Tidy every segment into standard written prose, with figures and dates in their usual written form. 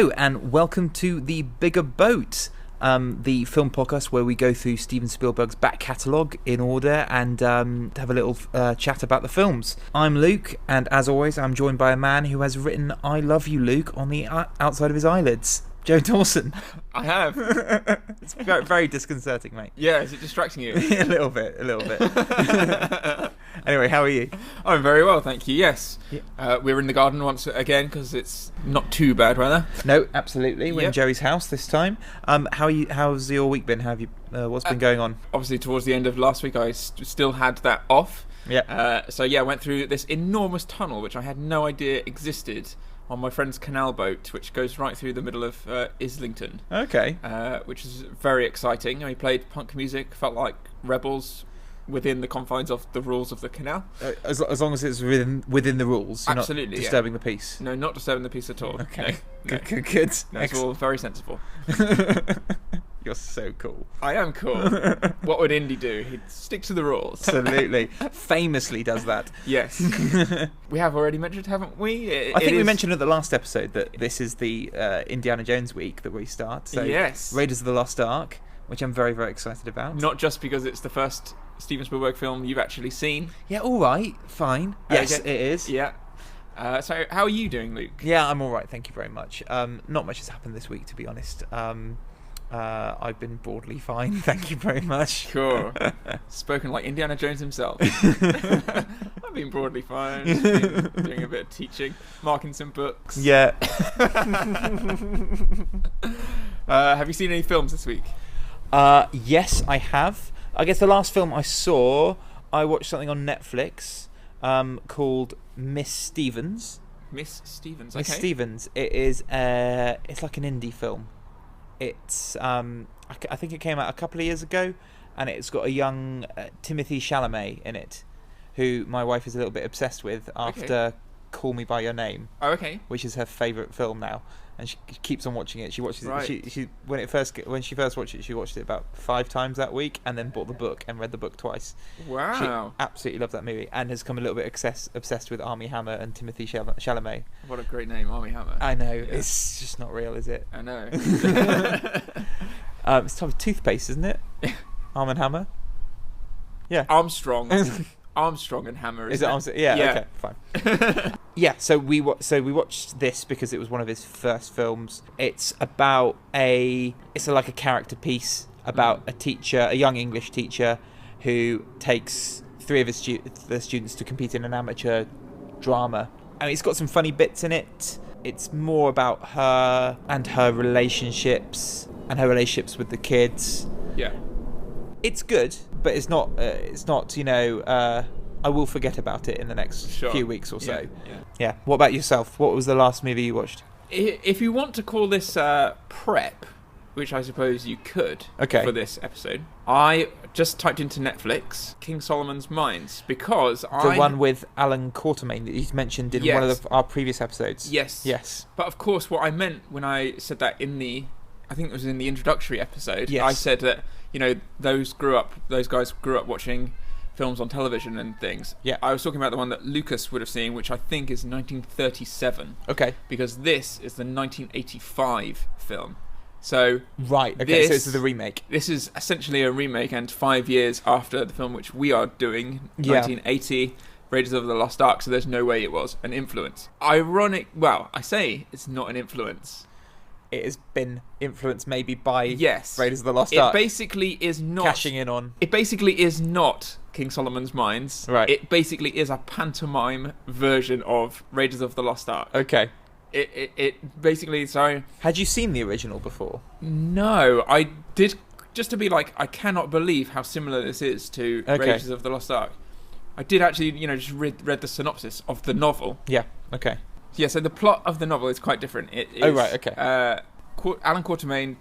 Hello and welcome to The Bigger Boat, the film podcast where we go through Steven Spielberg's back catalogue in order and have a little chat about the films. I'm Luke, and as always I'm joined by a man who has written "I love you, Luke" on the outside of his eyelids. Joe Dawson. I have. It's very, very disconcerting, mate. Yeah, is it distracting you? A little bit. Anyway, how are you? I'm very well, thank you, yes. Yeah. We're in the garden once again because it's not too bad weather. No, absolutely. We're in Joey's house this time. How are you? How's your week been? How have you? What's been going on? Obviously, towards the end of last week, I still had that off. Yeah. I went through this enormous tunnel, which I had no idea existed, on my friend's canal boat, which goes right through the middle of Islington. Okay. Which is very exciting. We played punk music, felt like rebels within the confines of the rules of the canal. As long as it's within the rules, you're absolutely, not disturbing the peace. No, not disturbing the peace at all. Okay. No. Good. No, it's all very sensible. You're so cool. I am cool. What would Indy do? He'd stick to the rules. Absolutely. Famously does that. Yes. We have already mentioned, haven't we? I think we mentioned at the last episode that this is the Indiana Jones week that we start. So yes. Raiders of the Lost Ark, which I'm very, very excited about. Not just because it's the first Steven Spielberg film you've actually seen. Yeah, all right. Fine. Yes, okay. It is. Yeah. So how are you doing, Luke? Yeah, I'm all right. Thank you very much. Not much has happened this week, to be honest. I've been broadly fine. Thank you very much. Cool. Spoken like Indiana Jones himself. I've been broadly fine. Just been doing a bit of teaching, marking some books. Yeah. Have you seen any films this week? Yes, I have. I guess the last film I saw, I watched something on Netflix called Miss Stevens. Miss Stevens. Okay. Miss Stevens. It is. It's like an indie film. It's. I think it came out a couple of years ago, and it's got a young Timothy Chalamet in it, who my wife is a little bit obsessed with after Call Me by Your Name. Oh, okay. Which is her favourite film now, and she keeps on watching it. She watches right. it. She when she first watched it, she watched it about 5 times that week, and then bought the book and read the book twice. Wow. She absolutely loved that movie, and has come a little bit obsessed with Armie Hammer and Timothy Chalamet. What a great name, Armie Hammer. I know, it's just not real, is it? I know. It's type of toothpaste, isn't it? Arm and Hammer. Yeah. Armstrong and Hammer. Is it Armstrong? Yeah. Okay. Fine. Yeah. So we watched this because it was one of his first films. It's about like a character piece about a young English teacher who takes 3 of his students to compete in an amateur drama. I mean, it's got some funny bits in it. It's more about her and her relationships with the kids. Yeah. It's good, but it's not. I will forget about it in the next few weeks or so. Yeah. What about yourself? What was the last movie you watched? If you want to call this prep, which I suppose you could for this episode, I just typed into Netflix King Solomon's Mines because the one with Alan Quatermain that you mentioned in one of our previous episodes. Yes. But of course, what I meant when I said that I think it was in the introductory episode. Yes. I said that those guys grew up watching films on television and things. Yeah. I was talking about the one that Lucas would have seen, which I think is 1937. Okay. Because this is the 1985 film. So right. Okay. So this is the remake. This is essentially a remake, and 5 years after the film which we are doing, 1980. Raiders of the Lost Ark. So there's no way it was an influence. Ironic. Well, I say it's not an influence. It has been influenced maybe by Raiders of the Lost Ark. It basically is not cashing in on. It basically is not King Solomon's Mines. Right. It basically is a pantomime version of Raiders of the Lost Ark. Okay. It basically. Sorry. Had you seen the original before? No, I did. Just to be like, I cannot believe how similar this is to Raiders of the Lost Ark. I did actually, just read the synopsis of the novel. Yeah. Okay. Yeah, so the plot of the novel is quite different. It is, Alan Quatermain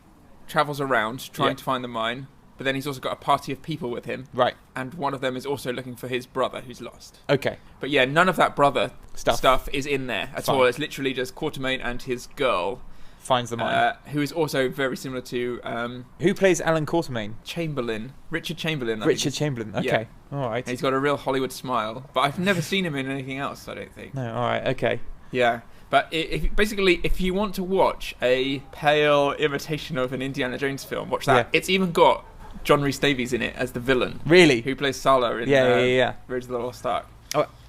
travels around trying to find the mine, but then he's also got a party of people with him. Right. And one of them is also looking for his brother who's lost. Okay. But yeah, none of that brother stuff is in there at all. It's literally just Quatermain and his girl. Finds the mine. Who is also very similar to... who plays Alan Quatermain? Richard Chamberlain. Richard Chamberlain, okay. Yeah. All right. And he's got a real Hollywood smile, but I've never seen him in anything else, I don't think. No, all right, okay. Yeah. But if you want to watch a pale imitation of an Indiana Jones film, watch that. Yeah. It's even got John Rhys Davies in it as the villain. Really? Who plays Sala in Raiders of the Lost Ark.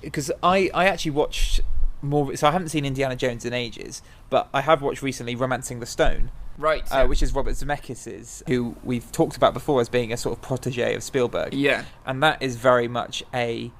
Because I actually watched more. So I haven't seen Indiana Jones in ages, but I have watched recently Romancing the Stone. Right. Which is Robert Zemeckis', who we've talked about before as being a sort of protege of Spielberg. Yeah. And that is very much a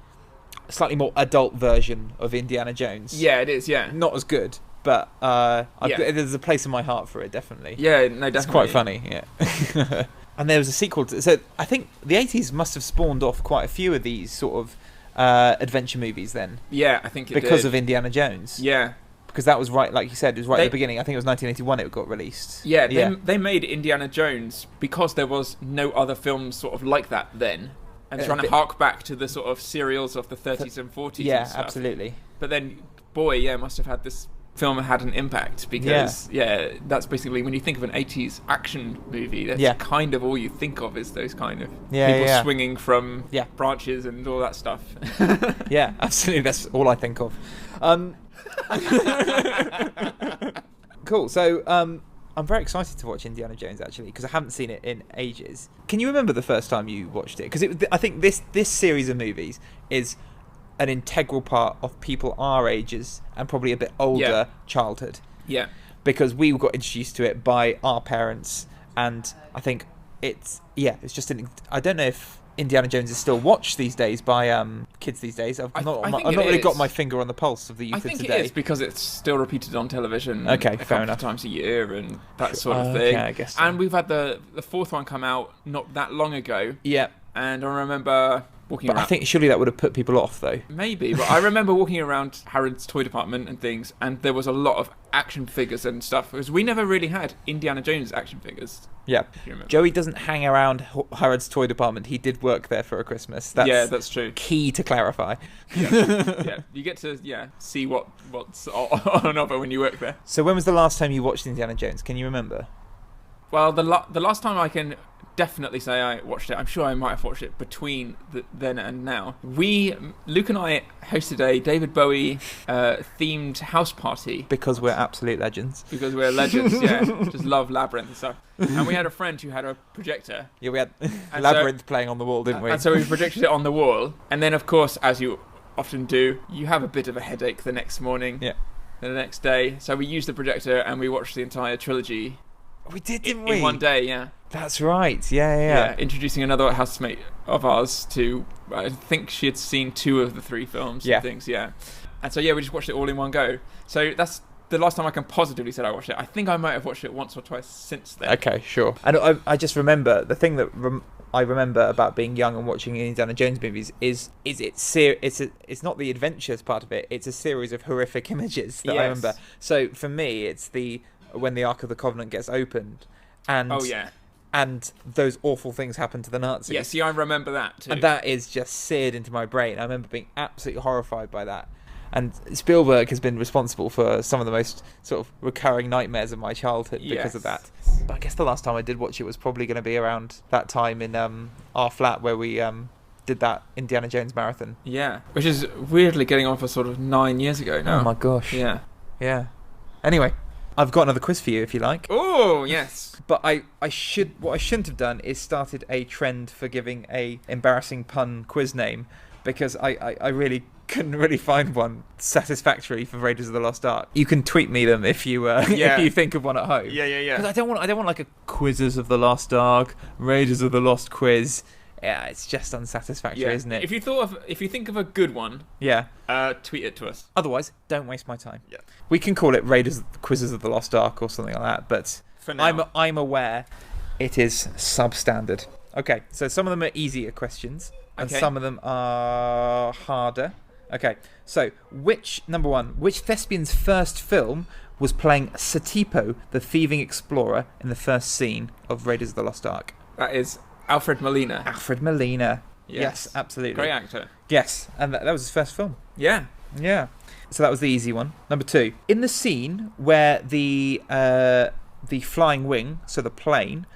slightly more adult version of Indiana Jones. Yeah, it is, yeah. Not as good, but there's a place in my heart for it, definitely. Yeah, no, definitely. It's quite funny, yeah. And there was a sequel to... So I think the 80s must have spawned off quite a few of these sort of adventure movies then. Yeah, I think it because did. of Indiana Jones. Yeah. Because that was right, like you said, it was right at the beginning. I think it was 1981 it got released. Yeah, they made Indiana Jones because there was no other films sort of like that then. And trying to hark back to the sort of serials of the 30s and 40s and stuff. Absolutely. But then, must have had this film had an impact because, that's basically, when you think of an 80s action movie, that's kind of all you think of is those kind of people swinging from branches and all that stuff. Yeah, absolutely. That's all I think of. Cool. So I'm very excited to watch Indiana Jones actually because I haven't seen it in ages. Can you remember the first time you watched it? Because I think this series of movies is an integral part of people our ages and probably a bit older childhood. Yeah. Because we got introduced to it by our parents, and I think it's just I don't know if Indiana Jones is still watched these days by kids these days. I've not really got my finger on the pulse of the youth of today. I think it is because it's still repeated on television a couple of times a year and that sort of thing. I guess so. And we've had the fourth one come out not that long ago. Yeah. And I remember walking around. I think surely that would have put people off though. Maybe, but I remember walking around Harrods toy department and things, and there was a lot of action figures and stuff because we never really had Indiana Jones action figures. Yeah, Joey doesn't hang around Harrods toy department. He did work there for a Christmas. That's true. Key to clarify. Yeah, you get to see what's on offer when you work there. So when was the last time you watched Indiana Jones? Can you remember? Well, the last time I can definitely say I watched it. I'm sure I might have watched it between then and now. Luke and I hosted a David Bowie themed house party. Because we're absolute legends. Because we're legends, yeah. Just love Labyrinth and stuff. And we had a friend who had a projector. Yeah, we had Labyrinth playing on the wall, didn't we? And so we projected it on the wall. And then, of course, as you often do, you have a bit of a headache the next morning. Yeah. The next day. So we used the projector and we watched the entire trilogy. We did, didn't we? In one day, yeah. That's right. Yeah. Introducing another housemate of ours to, I think she had seen 2 of the 3 films and things, And so, we just watched it all in one go. So that's the last time I can positively say I watched it. I think I might have watched it once or twice since then. Okay, sure. And I just remember, the thing that I remember about being young and watching Indiana Jones movies is it's not the adventures part of it, it's a series of horrific images that I remember. So for me, it's when the Ark of the Covenant gets opened, and and those awful things happen to the Nazis. Yeah, see, I remember that too. And that is just seared into my brain. I remember being absolutely horrified by that. And Spielberg has been responsible for some of the most sort of recurring nightmares of my childhood because of that. But I guess the last time I did watch it was probably going to be around that time in our flat where we did that Indiana Jones marathon. Yeah. Which is weirdly getting on for sort of 9 years ago now. Oh my gosh. Yeah. Yeah. Anyway, I've got another quiz for you if you like. Oh, yes. But what I shouldn't have done is started a trend for giving a embarrassing pun quiz name, because I really couldn't really find one satisfactory for Raiders of the Lost Ark. You can tweet me them if you if you think of one at home. Yeah. Because I don't want like a Quizzes of the Lost Ark, Raiders of the Lost quiz. Yeah, it's just unsatisfactory, isn't it? If you think of a good one, tweet it to us. Otherwise, don't waste my time. Yeah. We can call it Raiders Quizzes of the Lost Ark or something like that, but for now, I'm aware it is substandard. Okay, so some of them are easier questions, and some of them are harder. Okay, so number one, which thespian's first film was playing Satipo, the thieving explorer, in the first scene of Raiders of the Lost Ark? That is Alfred Molina. Alfred Molina. Yes, absolutely. Great actor. Yes, and that was his first film. Yeah. Yeah. So that was the easy one. Number two, in the scene where the flying wing, so the plane,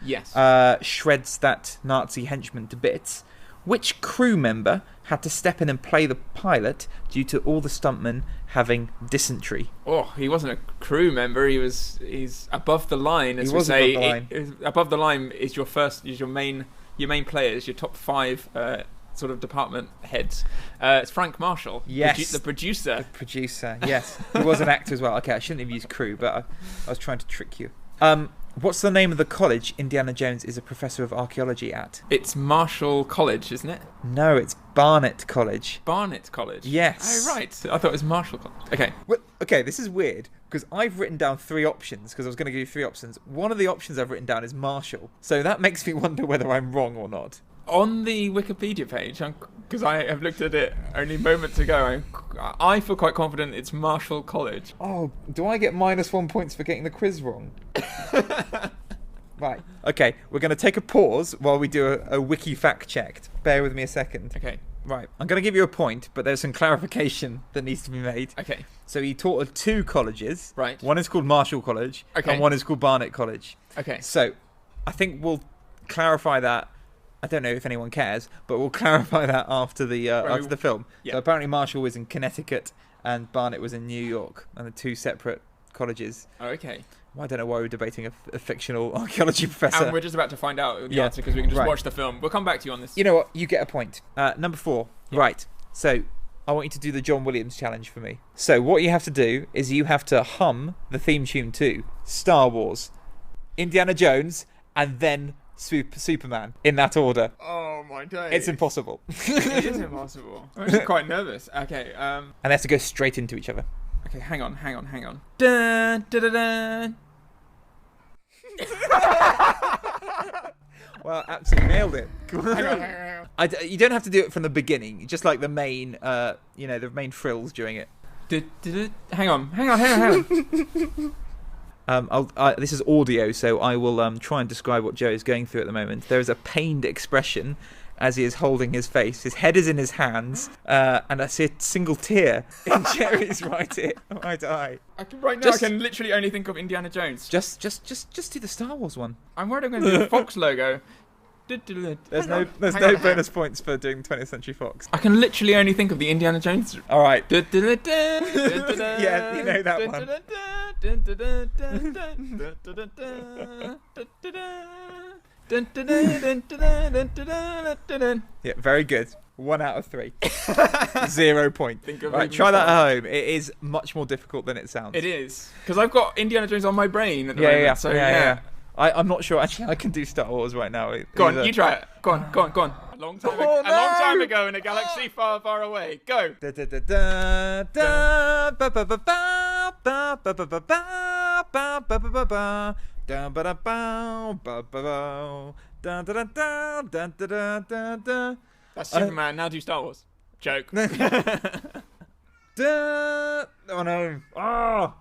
shreds that Nazi henchman to bits, Which crew member had to step in and play the pilot due to all the stuntmen having dysentery? Oh, he wasn't a crew member. He's above the line, as He we was say. above the line. Above the line is your main players, your top 5 sort of department heads. It's Frank Marshall, Yes. the producer. The producer, yes. He was an actor as well. Okay, I shouldn't have used crew, but I was trying to trick you. What's the name of the college Indiana Jones is a professor of archaeology at? It's Marshall College, isn't it? No, it's Barnet College. Barnet College. Yes. Oh, right. I thought it was Marshall College. Okay. Well, okay, this is weird because I've written down 3 options because I was going to give you 3 options. One of the options I've written down is Marshall. So that makes me wonder whether I'm wrong or not. On the Wikipedia page, because I have looked at it only moments ago, I feel quite confident it's Marshall College. Oh, do I get -1 points for getting the quiz wrong? Right. Okay, we're going to take a pause while we do a wiki fact check. Bear with me a second. Okay. Right. I'm going to give you a point, but there's some clarification that needs to be made. Okay. So he taught at 2 colleges. Right. One is called Marshall College, Okay. and one is called Barnet College. Okay. So I think we'll clarify that. I don't know if anyone cares, but we'll clarify that after the film. Yeah. So apparently Marshall was in Connecticut and Barnet was in New York, and the 2 separate colleges. Oh, okay. Well, I don't know why we're debating a fictional archaeology professor. And we're just about to find out the Yeah. answer because we can just Right. watch the film. We'll come back to you on this. You know what? You get a point. Number 4. Yeah. Right. So I want you to do the John Williams challenge for me. So what you have to do is you have to hum the theme tune to Star Wars, Indiana Jones, and then Superman in that order. Oh my days. It's impossible. It is impossible. I'm actually quite nervous. Okay. And they have to go straight into each other. Okay. Hang on. Dun, dun, dun, dun. Well, absolutely nailed it. Hang on. You don't have to do it from the beginning. Just like the main, the main frills during it. Hang on. This is audio, so I will try and describe what Joe is going through at the moment. There is a pained expression as he is holding his face. His head is in his hands, and I see a single tear in Jerry's right eye. Right now, I can literally only think of Indiana Jones. Just do the Star Wars one. I'm worried I'm going to do the Fox logo. There's no bonus points for doing 20th Century Fox. I can literally only think of the Indiana Jones. All right. Yeah, you know that one. Yeah, very good. 1 out of 3. 0 point. Right, try that at home. It is much more difficult than it sounds. It is. Because I've got Indiana Jones on my brain at the moment. Yeah. I'm not sure. Actually, I can do Star Wars right now. Go on, you try it. Go on. A long time ago in a galaxy far, far away. Go. That's Superman. Now do Star Wars. Joke. Oh no. Oh.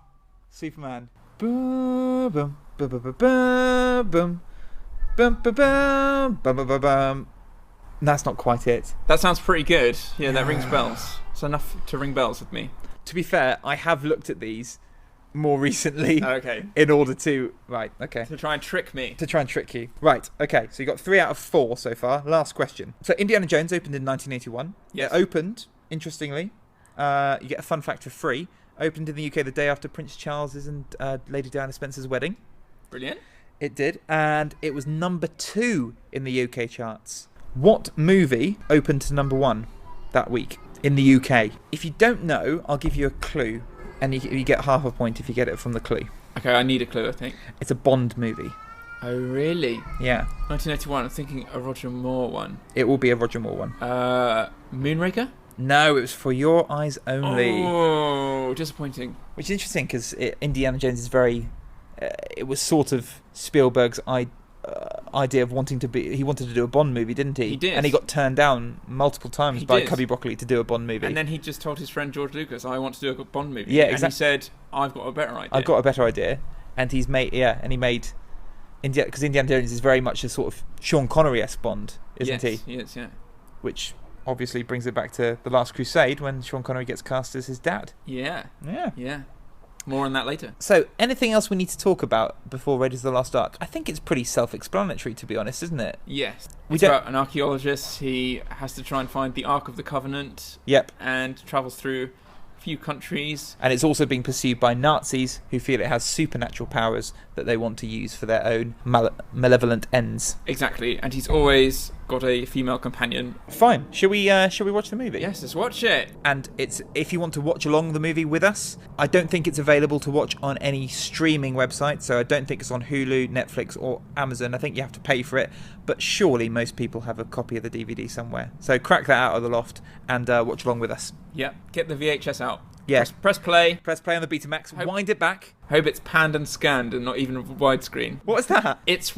Superman. Boom, boom, boom, boom, boom, boom, boom, boom, boom, boom, boom. That's not quite it. That sounds pretty good. Yeah, that rings bells. It's enough to ring bells with me. To be fair, I have looked at these more recently. Okay. In order to... Right, okay. To try and trick me. To try and trick you. Right, okay. So you got 3 out of 4 so far. Last question. So Indiana Jones opened in 1981. Yes. It opened, interestingly, you get a fun fact for free, opened in the UK the day after Prince Charles's and Lady Diana Spencer's wedding. Brilliant. It did. And it was number 2 in the UK charts. What movie opened to number 1 that week in the UK? If you don't know, I'll give you a clue. And you get half a point if you get it from the clue. Okay, I need a clue, I think. It's a Bond movie. Oh, really? Yeah. 1981, I'm thinking a Roger Moore one. It will be a Roger Moore one. Moonraker? No, it was For Your Eyes Only. Oh, disappointing. Which is interesting because Indiana Jones is very... it was sort of Spielberg's idea of wanting to be... He wanted to do a Bond movie, didn't he? He did. And he got turned down multiple times by Cubby Broccoli to do a Bond movie. And then he just told his friend George Lucas, I want to do a Bond movie. Yeah, exactly. And he said, I've got a better idea. I've got a better idea. And he made... Because Indiana Jones is very much a sort of Sean Connery-esque Bond, isn't he? Yes, yeah. Which obviously brings it back to The Last Crusade when Sean Connery gets cast as his dad. Yeah. Yeah. Yeah. More on that later. So, anything else we need to talk about before Raiders of the Lost Ark? I think it's pretty self-explanatory, to be honest, isn't it? Yes. It's about an archaeologist. He has to try and find the Ark of the Covenant. Yep. And travels through a few countries. And it's also being pursued by Nazis who feel it has supernatural powers that they want to use for their own malevolent ends. Exactly. And he's always got a female companion. Fine. Shall we watch the movie? Yes, let's watch it. And if you want to watch along the movie with us, I don't think it's available to watch on any streaming website, so I don't think it's on Hulu, Netflix or Amazon. I think you have to pay for it, but surely most people have a copy of the DVD somewhere. So crack that out of the loft and watch along with us. Yeah, get the VHS out. Yeah. Press play. Press play on the Betamax, wind it back. Hope it's panned and scanned and not even widescreen. What is that? It's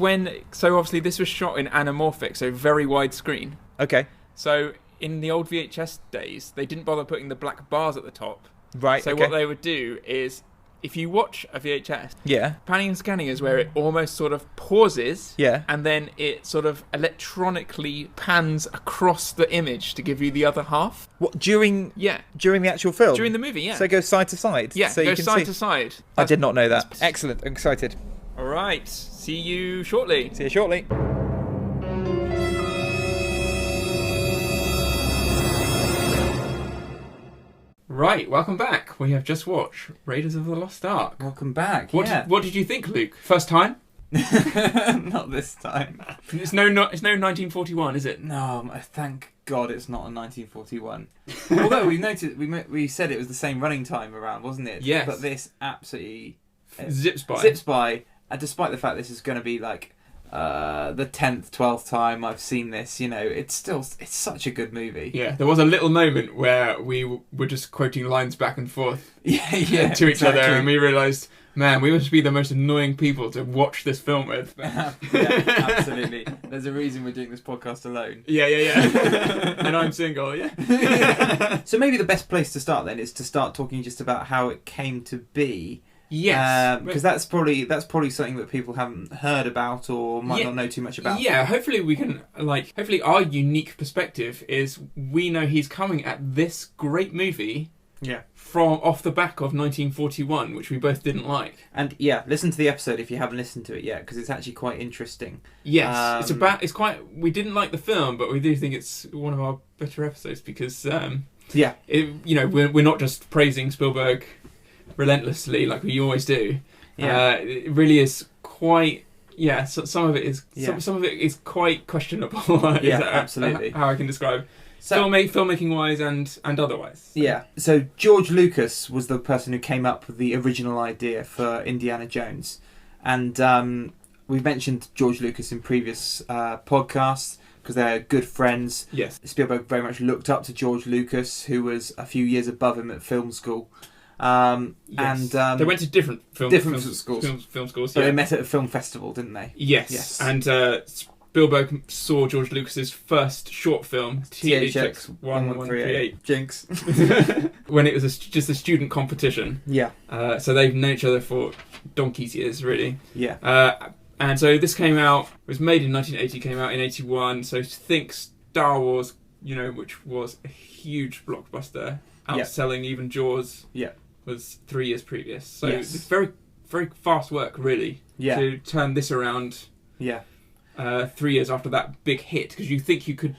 so obviously this was shot in anamorphic, so very widescreen. Okay. So in the old VHS days, they didn't bother putting the black bars at the top. Right, So what they would do is, if you watch a VHS, panning and scanning is where it almost sort of pauses, and then it sort of electronically pans across the image to give you the other half. What, during the actual film? During the movie, yeah. So it goes side to side? Yeah, so it goes side to side. I did not know that. Excellent, I'm excited. All right, see you shortly. See you shortly. Right, welcome back. We have just watched Raiders of the Lost Ark. Welcome back. What did you think, Luke? First time? Not this time. It's no 1941, is it? No, thank God it's not a 1941. Although we said it was the same running time around, wasn't it? Yes. But this absolutely zips by. And despite the fact this is going to be like the 10th, 12th time I've seen this, it's such a good movie. Yeah, there was a little moment where we were just quoting lines back and forth to each other, and we realised, man, we must be the most annoying people to watch this film with. Yeah, absolutely. There's a reason we're doing this podcast alone. Yeah. And I'm single, yeah. So maybe the best place to start then is to start talking just about how it came to be. Yes, because that's probably something that people haven't heard about or might not know too much about. Yeah, hopefully we can hopefully our unique perspective is we know he's coming at this great movie. Yeah. From off the back of 1941, which we both didn't like. And listen to the episode if you haven't listened to it yet, because it's actually quite interesting. Yes, we didn't like the film, but we do think it's one of our better episodes because we're not just praising Spielberg relentlessly like we always do. It really is quite some of it is quite questionable. Absolutely how I can describe filmmaking wise and otherwise. So George Lucas was the person who came up with the original idea for Indiana Jones, and we've mentioned George Lucas in previous podcasts because they're good friends. Yes, Spielberg very much looked up to George Lucas, who was a few years above him at film school. And they went to different film schools. Film schools, but they met at a film festival, didn't they? Yes. And Spielberg saw George Lucas's first short film, THX 1138 Jinx, when it was just a student competition. So they've known each other for donkey's years, really. And so this came out. It was made in 1980. Came out in 81. So think Star Wars, which was a huge blockbuster, outselling even Jaws. Was 3 years previous. So it's very, very fast work, really, to turn this around. 3 years after that big hit, because you think you could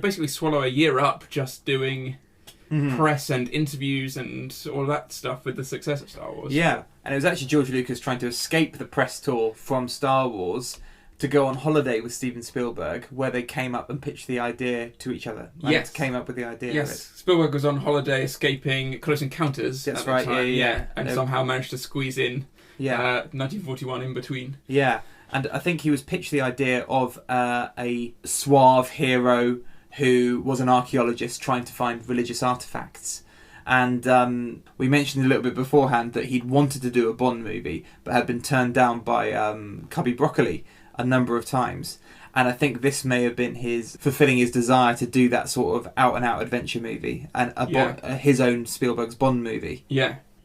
basically swallow a year up just doing press and interviews and all that stuff with the success of Star Wars. And it was actually George Lucas trying to escape the press tour from Star Wars to go on holiday with Steven Spielberg, where they came up and pitched the idea to each other. Came up with the idea of it. Spielberg was on holiday escaping Close Encounters. That's at right, the time, yeah. And somehow managed to squeeze in 1941 in between. And I think he was pitched the idea of a suave hero who was an archaeologist trying to find religious artefacts. And we mentioned a little bit beforehand that he'd wanted to do a Bond movie, but had been turned down by Cubby Broccoli a number of times. And I think this may have been fulfilling his desire to do that sort of out-and-out adventure movie, and his own Spielberg's Bond movie.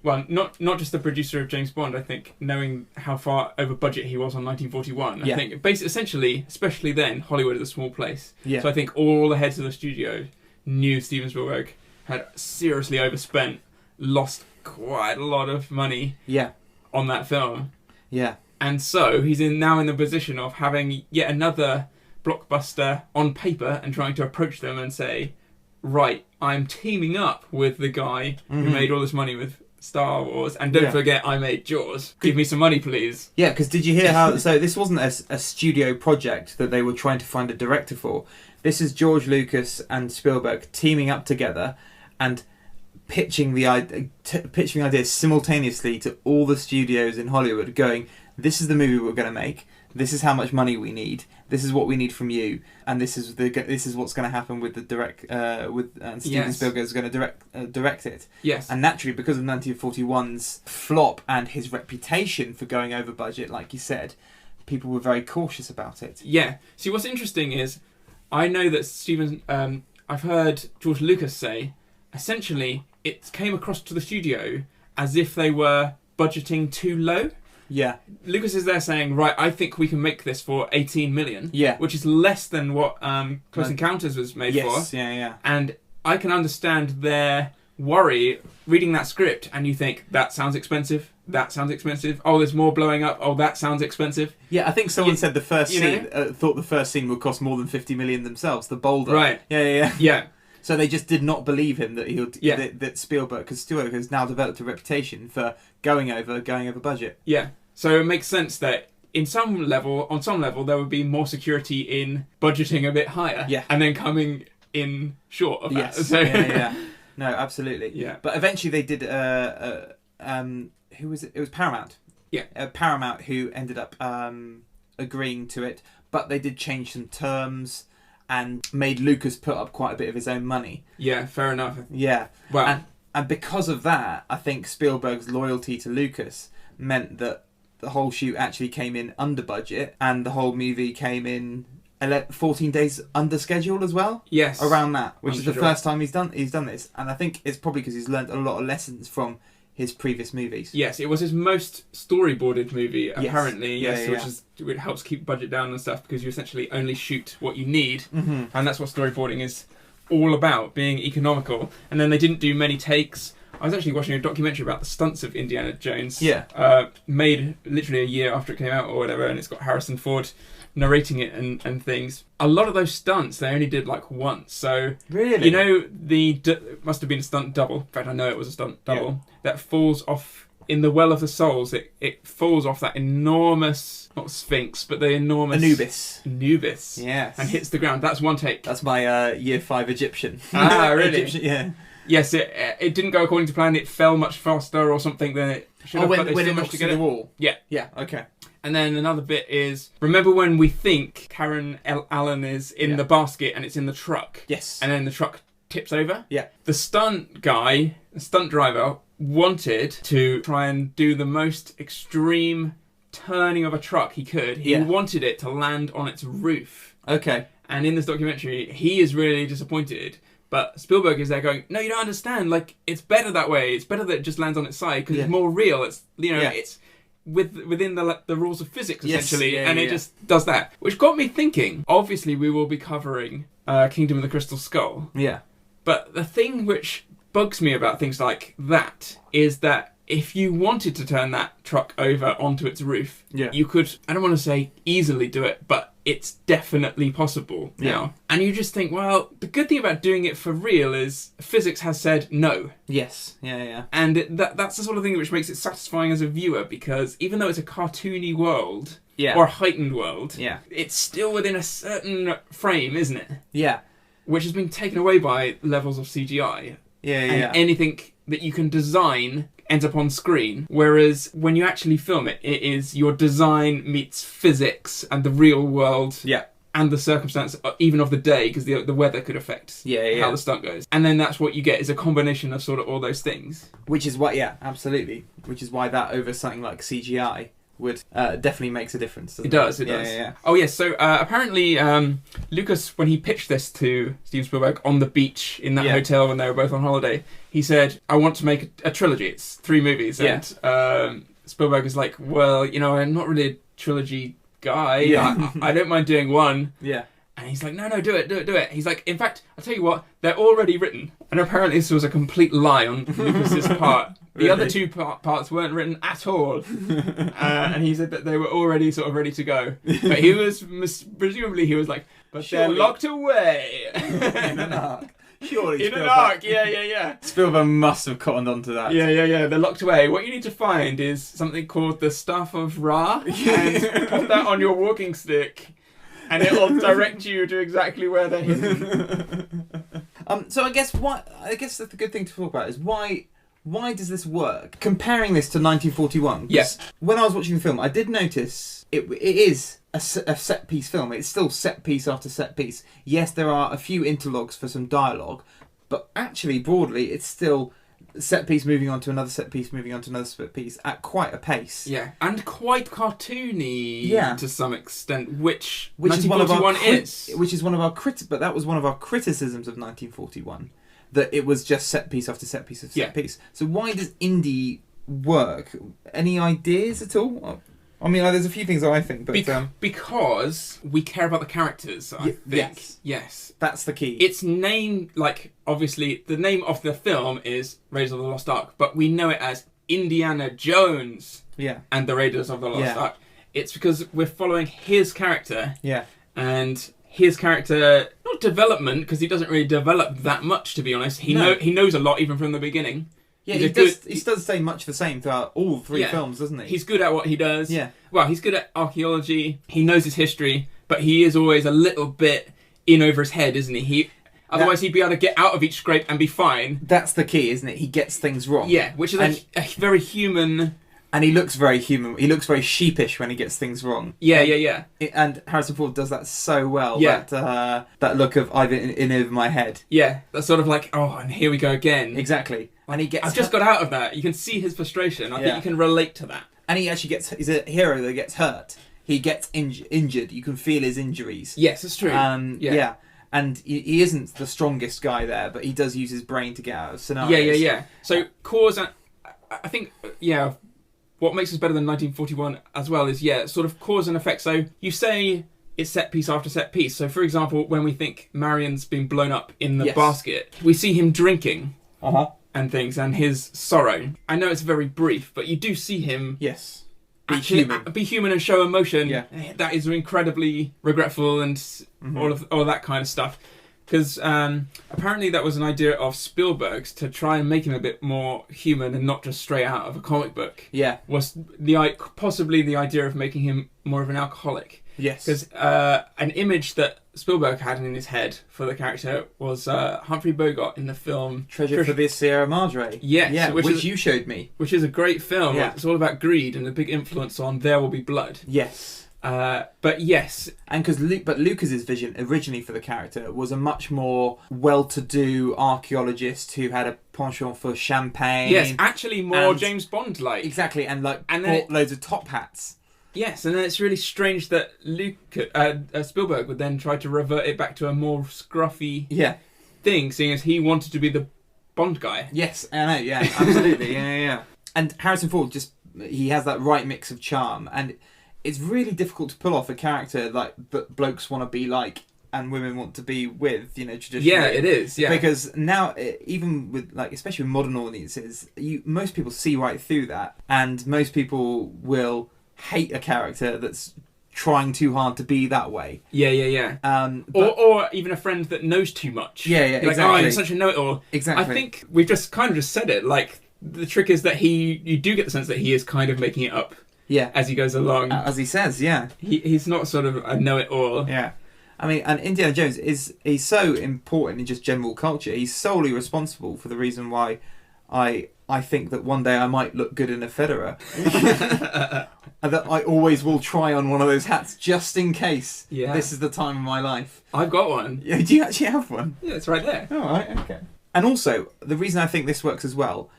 Well, not just the producer of James Bond. I think knowing how far over budget he was on 1941, I think essentially, especially then, Hollywood is a small place. So I think all the heads of the studio knew Steven Spielberg had seriously overspent, lost quite a lot of money Yeah. on that film. Yeah. And so he's now in the position of having yet another blockbuster on paper and trying to approach them and say, right, I'm teaming up with the guy who made all this money with Star Wars, and don't forget I made Jaws. Give me some money, please. Yeah, because did you hear how... So this wasn't a studio project that they were trying to find a director for. This is George Lucas and Spielberg teaming up together and pitching the ideas simultaneously to all the studios in Hollywood, going, this is the movie we're going to make. This is how much money we need. This is what we need from you, and this is what's going to happen with the Steven Spielberg is going to direct it. Yes, and naturally, because of 1941's flop and his reputation for going over budget, like you said, people were very cautious about it. Yeah. See, what's interesting is, I know that I've heard George Lucas say, essentially, it came across to the studio as if they were budgeting too low. Yeah. Lucas is there saying, right, I think we can make this for 18 million. Yeah. Which is less than what Close Encounters was made for. Yes, yeah. And I can understand their worry reading that script, and you think, that sounds expensive, that sounds expensive, oh, there's more blowing up, oh, that sounds expensive. Yeah, I think someone said the first scene, thought the first scene would cost more than 50 million themselves, the boulder. Right. Yeah. So they just did not believe him that Spielberg, because Spielberg has now developed a reputation for going over budget. Yeah. So it makes sense that on some level, there would be more security in budgeting a bit higher, and then coming in short of that. Yes. So, yeah. No, absolutely. Yeah. But eventually they did. Who was it? It was Paramount. Yeah. Paramount who ended up agreeing to it, but they did change some terms and made Lucas put up quite a bit of his own money. Yeah, fair enough. Yeah. Well, and because of that, I think Spielberg's loyalty to Lucas meant that the whole shoot actually came in under budget, and the whole movie came in 14 days under schedule as well. Yes, around that, which is the first time he's done this, and I think it's probably because he's learned a lot of lessons from his previous movies. Yes, it was his most storyboarded movie, apparently. Yes, which helps keep budget down and stuff, because you essentially only shoot what you need, and that's what storyboarding is all about, being economical. And then they didn't do many takes. I was actually watching a documentary about the stunts of Indiana Jones. Yeah. Made literally a year after it came out or whatever, and it's got Harrison Ford narrating it and things. A lot of those stunts they only did like once. So really, you know, it must have been a stunt double. In fact, I know it was a stunt double that falls off in the Well of the Souls. It falls off that enormous, not Sphinx, but the enormous Anubis. Yes, and hits the ground. That's one take. That's my Year 5 Egyptian. Ah, really? Egyptian, yeah. Yes, it didn't go according to plan. It fell much faster or something than it should have. When it knocks to the wall. Yeah. Okay. And then another bit is, remember when we think Karen Allen is in the basket and it's in the truck? Yes. And then the truck tips over? Yeah. The stunt driver, wanted to try and do the most extreme turning of a truck he could. He wanted it to land on its roof. Okay. And in this documentary, he is really disappointed. But Spielberg is there going, no, you don't understand. Like, it's better that way. It's better that it just lands on its side because it's more real. It's, it's within the rules of physics, essentially. It just does that. Which got me thinking, obviously we will be covering Kingdom of the Crystal Skull. Yeah. But the thing which bugs me about things like that is that if you wanted to turn that truck over onto its roof, you could, I don't want to say easily do it, but it's definitely possible now. And you just think, well, the good thing about doing it for real is physics has said no. Yes. Yeah. And that's the sort of thing which makes it satisfying as a viewer, because even though it's a cartoony world or a heightened world, it's still within a certain frame, isn't it? Yeah. Which has been taken away by levels of CGI. And anything that you can design ends up on screen, whereas when you actually film it, it is your design meets physics and the real world and the circumstance even of the day, because the weather could affect how the stunt goes. And then that's what you get, is a combination of sort of all those things. Which is why, absolutely. Which is why that over something like CGI would definitely makes a difference. It does. Yeah. Oh yes. So apparently, Lucas, when he pitched this to Steven Spielberg on the beach in that hotel when they were both on holiday, he said, "I want to make a trilogy. It's 3 movies." And Spielberg is like, "Well, I'm not really a trilogy guy. I don't mind doing one." Yeah. And he's like, no, do it. He's like, in fact, I'll tell you what, they're already written. And apparently this was a complete lie on Lucas's part, The other two parts weren't written at all. And he said that they were already sort of ready to go. But he was, presumably he was like, but Surely. they're locked away. In an ark. Surely In an ark, yeah. Spielberg must have cottoned onto that. Yeah. They're locked away. What you need to find is something called the Staff of Ra, and put that on your walking stick, and it'll direct you to exactly where they're hidden. So I guess that's the good thing to talk about is why does this work? Comparing this to 1941. Yes. When I was watching the film, I did notice it is a set piece film. It's still set piece after set piece. Yes, there are a few interlogs for some dialogue, but actually broadly, it's still set piece moving on to another set piece, moving on to another set piece at quite a pace. Yeah, and quite cartoony to some extent, which is one of our 1941 which is one of our but that was one of our criticisms of 1941, that it was just set piece after set piece after set piece. So why does indie work? Any ideas at all? I mean, there's a few things I think, but because we care about the characters. I think yes, that's the key. Its name, like obviously, the name of the film is Raiders of the Lost Ark, but we know it as Indiana Jones. And the Raiders of the Lost Ark. It's because we're following his character. And his character, not development, because he doesn't really develop that much, to be honest. He knows a lot even from the beginning. Yeah, he does say much the same throughout all three films, doesn't he? He's good at what he does. Yeah. Well, he's good at archaeology. He knows his history, but he is always a little bit in over his head, isn't he? Otherwise, he'd be able to get out of each scrape and be fine. That's the key, isn't it? He gets things wrong. Yeah, which is a very human... And he looks very human. He looks very sheepish when he gets things wrong. Yeah. And Harrison Ford does that so well. Yeah. That look of I've in over my head. Yeah, that's sort of like, oh, and here we go again. Exactly. And he gets... I've just got out of that. You can see his frustration. I think you can relate to that. And he actually he's a hero that gets hurt. He gets injured. You can feel his injuries. Yes, it's true. Yeah. And he isn't the strongest guy there, but he does use his brain to get out of scenarios. Yeah. So I think, what makes us better than 1941 as well is, sort of cause and effect. So you say it's set piece after set piece. So, for example, when we think Marion's been blown up in the basket, we see him drinking and things and his sorrow. I know it's very brief, but you do see him be human and show emotion. Yeah. That is incredibly regretful and all that kind of stuff. Because apparently that was an idea of Spielberg's to try and make him a bit more human and not just straight out of a comic book. Yeah. Was possibly the idea of making him more of an alcoholic. Yes. Because an image that Spielberg had in his head for the character was Humphrey Bogart in the film Treasure for the Sierra Madre. Yes. Yeah, which you showed me. Which is a great film. Yeah. It's all about greed and a big influence on There Will Be Blood. Yes. But yes, and because Lucas's vision originally for the character was a much more well-to-do archaeologist who had a penchant for champagne. Yes, actually more James Bond-like. Exactly, and bought loads of top hats. Yes, and then it's really strange that Spielberg would then try to revert it back to a more scruffy thing, seeing as he wanted to be the Bond guy. Yes, I know. Yeah, absolutely. yeah. And Harrison Ford he has that right mix of charm and. It's really difficult to pull off a character like that blokes want to be like and women want to be with, traditionally. Yeah, it is. Yeah, because now, even with especially with modern audiences, most people see right through that, and most people will hate a character that's trying too hard to be that way. Yeah. Or even a friend that knows too much. Yeah, exactly. Oh, you're such a know-it-all. Exactly. I think we've just said it. Like the trick is that you do get the sense that he is kind of making it up. Yeah, as he goes along, as he says, yeah, he's not sort of a know-it-all. Yeah, I mean, and Indiana Jones he's so important in just general culture. He's solely responsible for the reason why I think that one day I might look good in a fedora, and that I always will try on one of those hats just in case. Yeah, this is the time of my life. I've got one. Yeah, do you actually have one? Yeah, it's right there. All right, okay. And also, the reason I think this works as well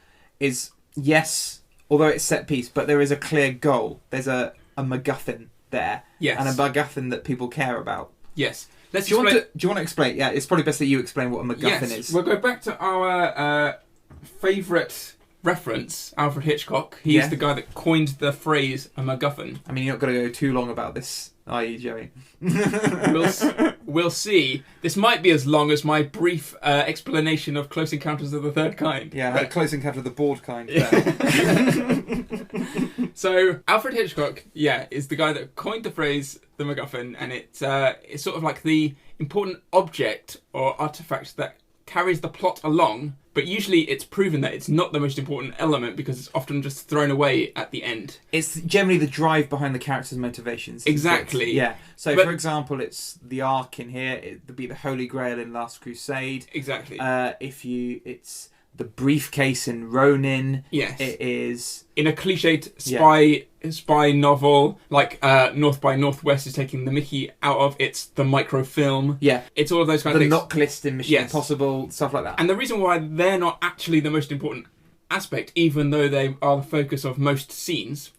is yes. Although it's set piece, but there is a clear goal. There's a MacGuffin there. Yes. And a MacGuffin that people care about. Yes. Do you want to explain? Yeah, it's probably best that you explain what a MacGuffin is. We'll go back to our favourite reference, Alfred Hitchcock. He's the guy that coined the phrase a MacGuffin. I mean, you're not going to go too long about this, are you, Joey? we'll see. This might be as long as my brief explanation of Close Encounters of the Third Kind. Yeah, a close encounter of the board kind. So Alfred Hitchcock, is the guy that coined the phrase the MacGuffin, and it's sort of like the important object or artifact that carries the plot along, but usually it's proven that it's not the most important element because it's often just thrown away at the end. It's generally the drive behind the character's motivations. Exactly. Yeah. So, for example, it's the Ark in here. It'd be the Holy Grail in Last Crusade. Exactly. It's the briefcase in Ronin. Yes. It is in a cliched spy novel, like North by Northwest is taking the mickey out of. It's the microfilm. Yeah. It's all of those kind of the things. knock list in Mission Impossible, stuff like that. And the reason why they're not actually the most important aspect, even though they are the focus of most scenes,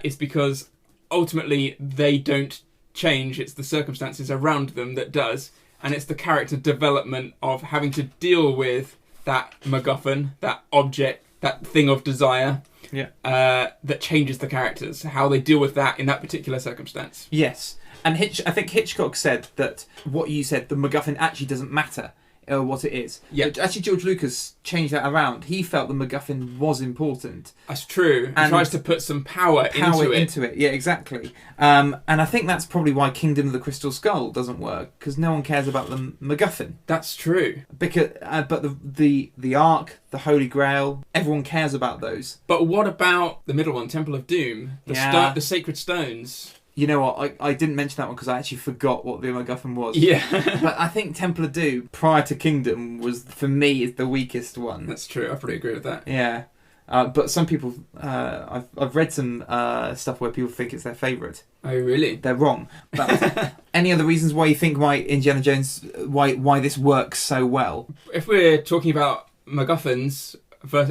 is because ultimately they don't change. It's the circumstances around them that does, and it's the character development of having to deal with that MacGuffin, that object, that thing of desire, that changes the characters, how they deal with that in that particular circumstance. Yes, and I think Hitchcock said that what you said, the MacGuffin actually doesn't matter what it is. Yeah. But actually, George Lucas changed that around. He felt the MacGuffin was important. That's true. And tries to put some power into it. Yeah, exactly. And I think that's probably why Kingdom of the Crystal Skull doesn't work, because no one cares about the MacGuffin. That's true. Because, but the Ark, the Holy Grail, everyone cares about those. But what about the middle one, Temple of Doom? The Sacred Stones. You know what? I didn't mention that one because I actually forgot what the MacGuffin was. Yeah. But I think Temple of Doom, prior to Kingdom, was, for me, is the weakest one. That's true. I probably agree with that. Yeah. But some people... I've read some stuff where people think it's their favourite. Oh, really? They're wrong. But any other reasons why you think Indiana Jones... Why this works so well? If we're talking about MacGuffins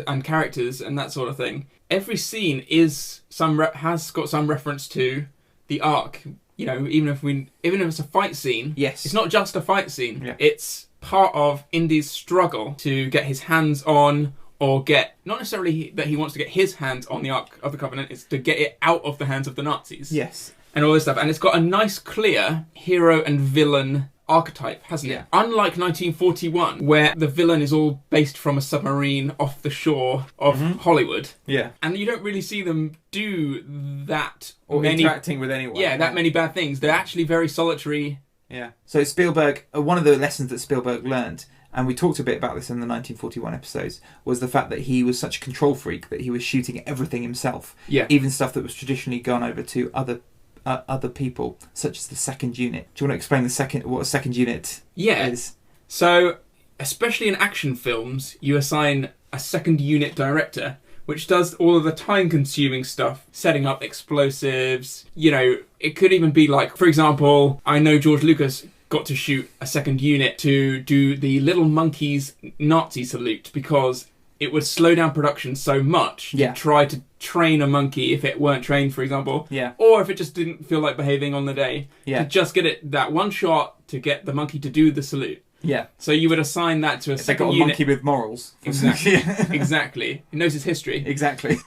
and characters and that sort of thing, every scene has got some reference to the Ark. You know, even if it's a fight scene, it's not just a fight scene. Yeah. It's part of Indy's struggle to get his hands on, or not necessarily that he wants to get his hands on the Ark of the Covenant, it's to get it out of the hands of the Nazis. Yes. And all this stuff. And it's got a nice, clear hero and villain archetype, hasn't it? Unlike 1941, where the villain is all based from a submarine off the shore of Hollywood. Yeah. And you don't really see them do that. Or interacting with anyone. Yeah, that many bad things. They're actually very solitary. Yeah. So Spielberg, one of the lessons that Spielberg learned, and we talked a bit about this in the 1941 episodes, was the fact that he was such a control freak that he was shooting everything himself. Yeah. Even stuff that was traditionally gone over to other people, such as the second unit. Do you want to explain what a second unit is? So, especially in action films, you assign a second unit director, which does all of the time-consuming stuff, setting up explosives. You know, it could even be like, for example, I know George Lucas got to shoot a second unit to do the Little Monkeys Nazi salute because it would slow down production so much to try to train a monkey if it weren't trained, for example. Yeah. Or if it just didn't feel like behaving on the day. Yeah. To just get it that one shot to get the monkey to do the salute. Yeah. So you would assign that to a second unit. They got a monkey with morals. Exactly. Exactly. It knows its history. Exactly.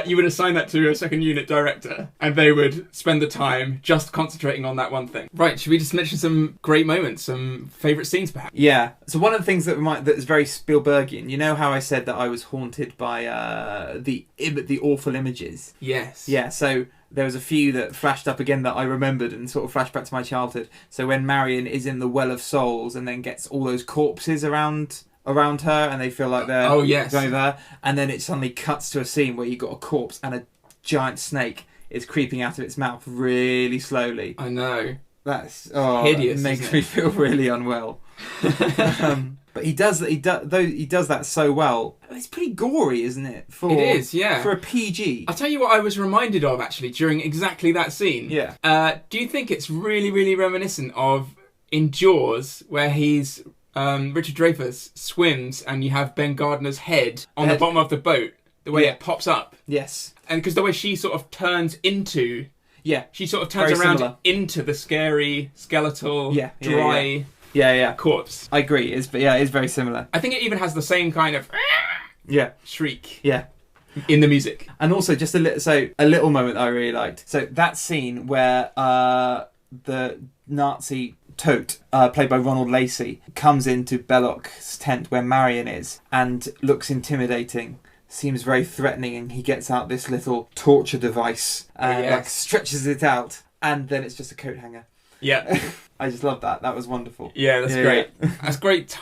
You would assign that to a second unit director, and they would spend the time just concentrating on that one thing. Right, should we just mention some great moments, some favourite scenes perhaps? Yeah, so one of the things that is very Spielbergian, you know how I said that I was haunted by the awful images? Yes. Yeah, so there was a few that flashed up again that I remembered and sort of flashed back to my childhood. So when Marion is in the Well of Souls and then gets all those corpses around her, and they feel like they're going there, and then it suddenly cuts to a scene where you've got a corpse and a giant snake is creeping out of its mouth really slowly. I know. That's hideous. It makes me feel really unwell. But he does that so well. It's pretty gory, isn't it? It is, yeah. For a PG. I'll tell you what I was reminded of actually during exactly that scene. Yeah. Do you think it's really, really reminiscent of in Jaws, where he's Richard Dreyfuss swims and you have Ben Gardner's head on the bottom of the boat, the way it pops up. Yes. And because the way she sort of turns into... Yeah. She sort of turns very around similar. Into the scary, skeletal, dry corpse. I agree. It's very similar. I think it even has the same kind of shriek. Yeah. In the music. And also just a little moment I really liked. So that scene where the Nazi tote, played by Ronald Lacey, comes into Belloc's tent where Marion is and looks intimidating, seems very threatening, and he gets out this little torture device and like stretches it out, and then it's just a coat hanger. Yeah. I just love that. That was wonderful. Yeah, that's great. Yeah. That's great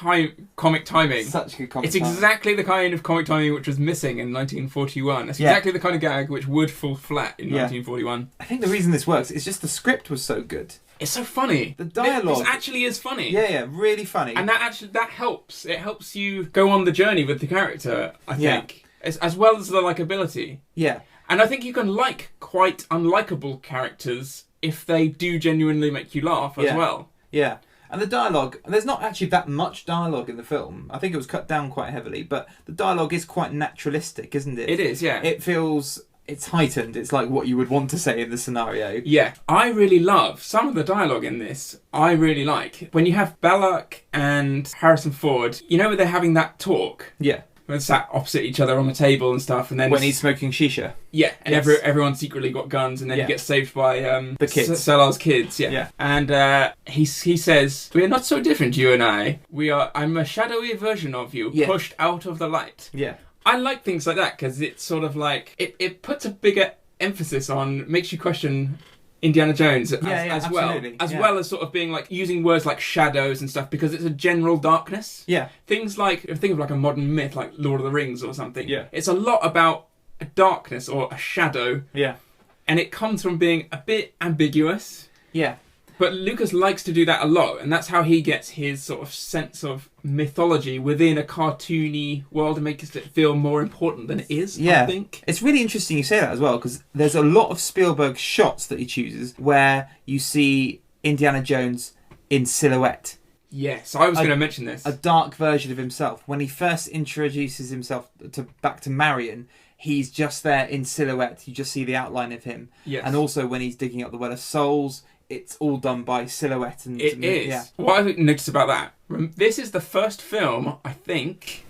comic timing. Such good comic timing. It's exactly the kind of comic timing which was missing in 1941. It's exactly the kind of gag which would fall flat in 1941. I think the reason this works is just the script was so good. It's so funny. The dialogue. This actually is funny. Yeah, really funny. And that helps. It helps you go on the journey with the character, I think. As well as the likability. Yeah. And I think you can like quite unlikable characters if they do genuinely make you laugh as well. Yeah. And the dialogue, there's not actually that much dialogue in the film. I think it was cut down quite heavily, but the dialogue is quite naturalistic, isn't it? It is, yeah. It feels, it's heightened. It's like what you would want to say in the scenario. Yeah. I really love some of the dialogue in this. I really like. When you have Belloc and Harrison Ford, you know when they're having that talk? Yeah. When they're sat opposite each other on the table and stuff, and then when he's smoking shisha, and everyone's secretly got guns, and then he gets saved by the kids, Salar's kids, and he says, "We are not so different, you and I. I'm a shadowy version of you, pushed out of the light." Yeah, I like things like that because it's sort of like it puts a bigger emphasis on, makes you question Indiana Jones as well as sort of being like using words like shadows and stuff, because it's a general darkness. Yeah. Things like, think of like a modern myth like Lord of the Rings or something. Yeah. It's a lot about a darkness or a shadow. Yeah. And it comes from being a bit ambiguous. Yeah. But Lucas likes to do that a lot, and that's how he gets his sort of sense of mythology within a cartoony world and makes it feel more important than it is, I think. It's really interesting you say that as well, because there's a lot of Spielberg shots that he chooses where you see Indiana Jones in silhouette. Yes, I was going to mention this. A dark version of himself. When he first introduces himself back to Marion, he's just there in silhouette. You just see the outline of him. Yes. And also when he's digging up the Well of Souls, it's all done by silhouette. And it is. Yeah. What I've noticed about that, this is the first film, I think,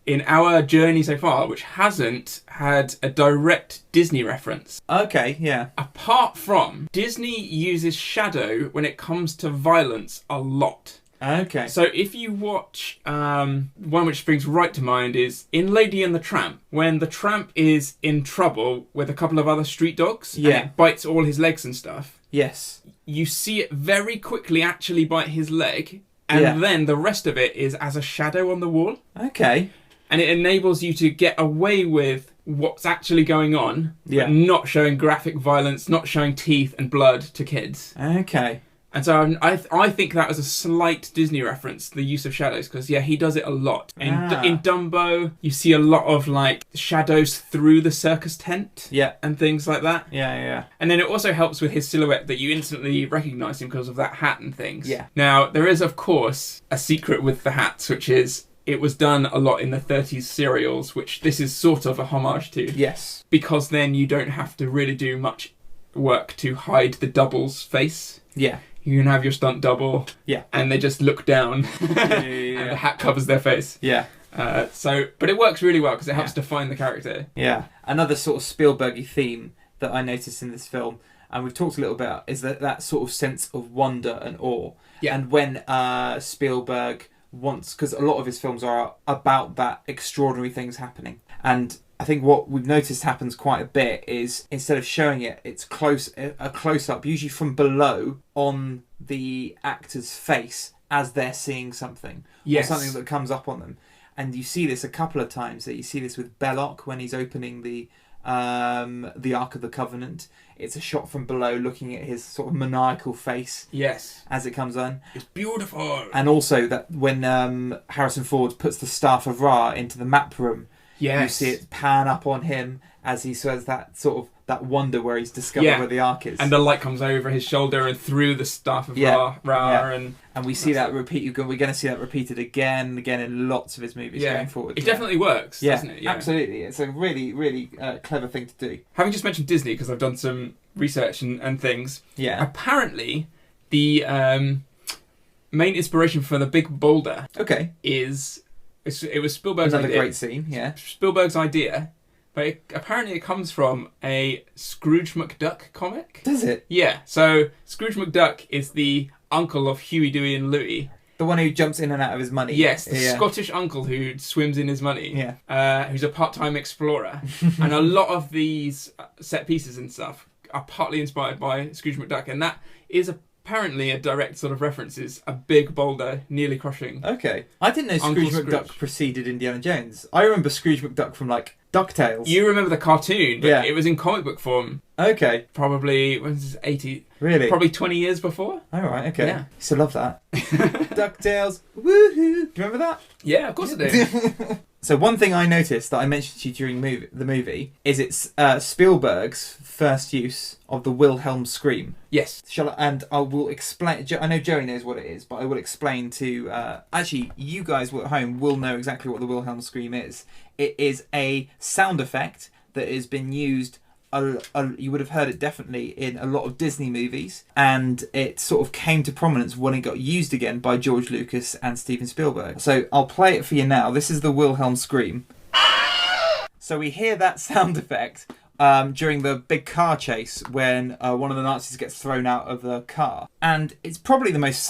in our journey so far, which hasn't had a direct Disney reference. Okay, yeah. Apart from, Disney uses shadow when it comes to violence a lot. Okay. So if you watch, one which springs right to mind is in Lady and the Tramp, when the tramp is in trouble with a couple of other street dogs, and it bites all his legs and stuff. Yes. You see it very quickly actually bite his leg, and then the rest of it is as a shadow on the wall. Okay. And it enables you to get away with what's actually going on, but not showing graphic violence, not showing teeth and blood to kids. Okay. And so I think that was a slight Disney reference, the use of shadows, because he does it a lot. In Dumbo, you see a lot of like shadows through the circus tent, and things like that. Yeah. And then it also helps with his silhouette that you instantly recognise him because of that hat and things. Yeah. Now there is of course a secret with the hats, which is it was done a lot in the 30s serials, which this is sort of a homage to. Yes. Because then you don't have to really do much work to hide the double's face. Yeah. You can have your stunt double, and they just look down, and the hat covers their face. Yeah. But it works really well because it helps define the character. Yeah. Another sort of Spielberg-y theme that I noticed in this film, and we've talked a little bit about, is that sort of sense of wonder and awe. Yeah. And when Spielberg wants, because a lot of his films are about that extraordinary things happening, and I think what we've noticed happens quite a bit is instead of showing it, it's a close-up, usually from below, on the actor's face as they're seeing something. Or something that comes up on them. And you see this a couple of times. That you see this with Belloc when he's opening the Ark of the Covenant. It's a shot from below looking at his sort of maniacal face. Yes. As it comes on. It's beautiful. And also that when Harrison Ford puts the Staff of Ra into the map room, you see it pan up on him as he says that sort of that wonder where he's discovered where the Ark is. And the light comes over his shoulder and through the Staff of Ra. And we see that repeat. We're going to see that repeated again and again in lots of his movies going forward. It definitely works, doesn't it? Yeah, absolutely. It's a really, really clever thing to do. Having just mentioned Disney, because I've done some research and things, apparently the main inspiration for the big boulder it was Spielberg's idea. Another great scene, Spielberg's idea but apparently it comes from a Scrooge McDuck comic. Does it? Yeah, so Scrooge McDuck is the uncle of Huey, Dewey and Louie. The one who jumps in and out of his money. Yes, the Scottish uncle who swims in his money. Yeah. Who's a part-time explorer. And a lot of these set pieces and stuff are partly inspired by Scrooge McDuck, and that is apparently a direct sort of references a big boulder nearly crushing. Okay. I didn't know Uncle Scrooge McDuck Scrooge. preceded Indiana Jones. I remember Scrooge McDuck from, like, DuckTales. You remember the cartoon, but Yeah. it was in comic book form. Okay. Probably, when was this, 80? Really? Probably 20 years before. All right, okay. Yeah. Used to love that. DuckTales. Woohoo! Do you remember that? Yeah, of course I do. So one thing I noticed that I mentioned to you during the movie is it's Spielberg's first use of the Wilhelm scream. Yes. I will explain. I know Joey knows what it is, but I will explain to. Actually, you guys at home will know exactly what the Wilhelm scream is. It is a sound effect that has been used. You would have heard it definitely in a lot of Disney movies, and it sort of came to prominence when it got used again by George Lucas and Steven Spielberg. So I'll play it for you now. This is the Wilhelm scream. So we hear that sound effect during the big car chase when one of the Nazis gets thrown out of the car. And it's probably the most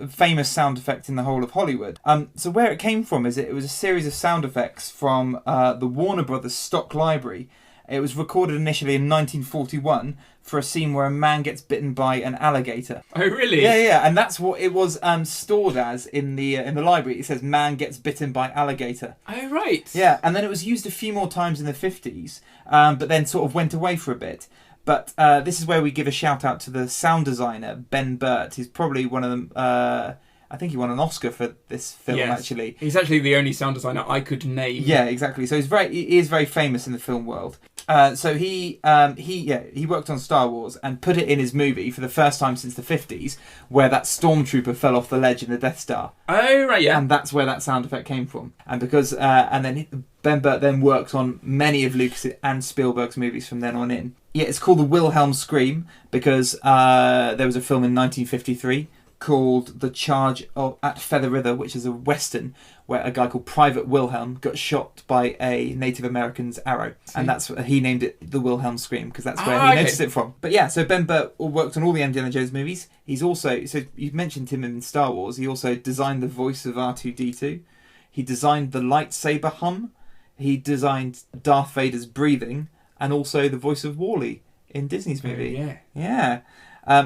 famous sound effect in the whole of Hollywood. So where it came from is it was a series of sound effects from the Warner Brothers stock library. It was recorded initially in 1941 for a scene where a man gets bitten by an alligator. Oh, really? Yeah, and that's what it was stored as in the library. It says "man gets bitten by alligator." Oh, right. Yeah, and then it was used a few more times in the 50s, but then sort of went away for a bit. But this is where we give a shout out to the sound designer Ben Burt. He's probably one of them. I think he won an Oscar for this film, actually. He's actually the only sound designer I could name. Yeah, exactly. So he is very famous in the film world. So he worked on Star Wars and put it in his movie for the first time since the 50s, where that stormtrooper fell off the ledge in the Death Star. Oh, right, yeah. And that's where that sound effect came from. And because and then Ben Burt then worked on many of Lucas and Spielberg's movies from then on in. Yeah, it's called the Wilhelm scream because there was a film in 1953 called The Charge at Feather River, which is a western where a guy called Private Wilhelm got shot by a Native American's arrow. And that's what he named it the Wilhelm scream because that's where he noticed it from. But yeah, so Ben Burt worked on all the Indiana Jones movies. He's also, so you mentioned him in Star Wars, he also designed the voice of R2-D2. He designed the lightsaber hum. He designed Darth Vader's breathing and also the voice of Wall-E in Disney's movie. Oh, yeah. Yeah.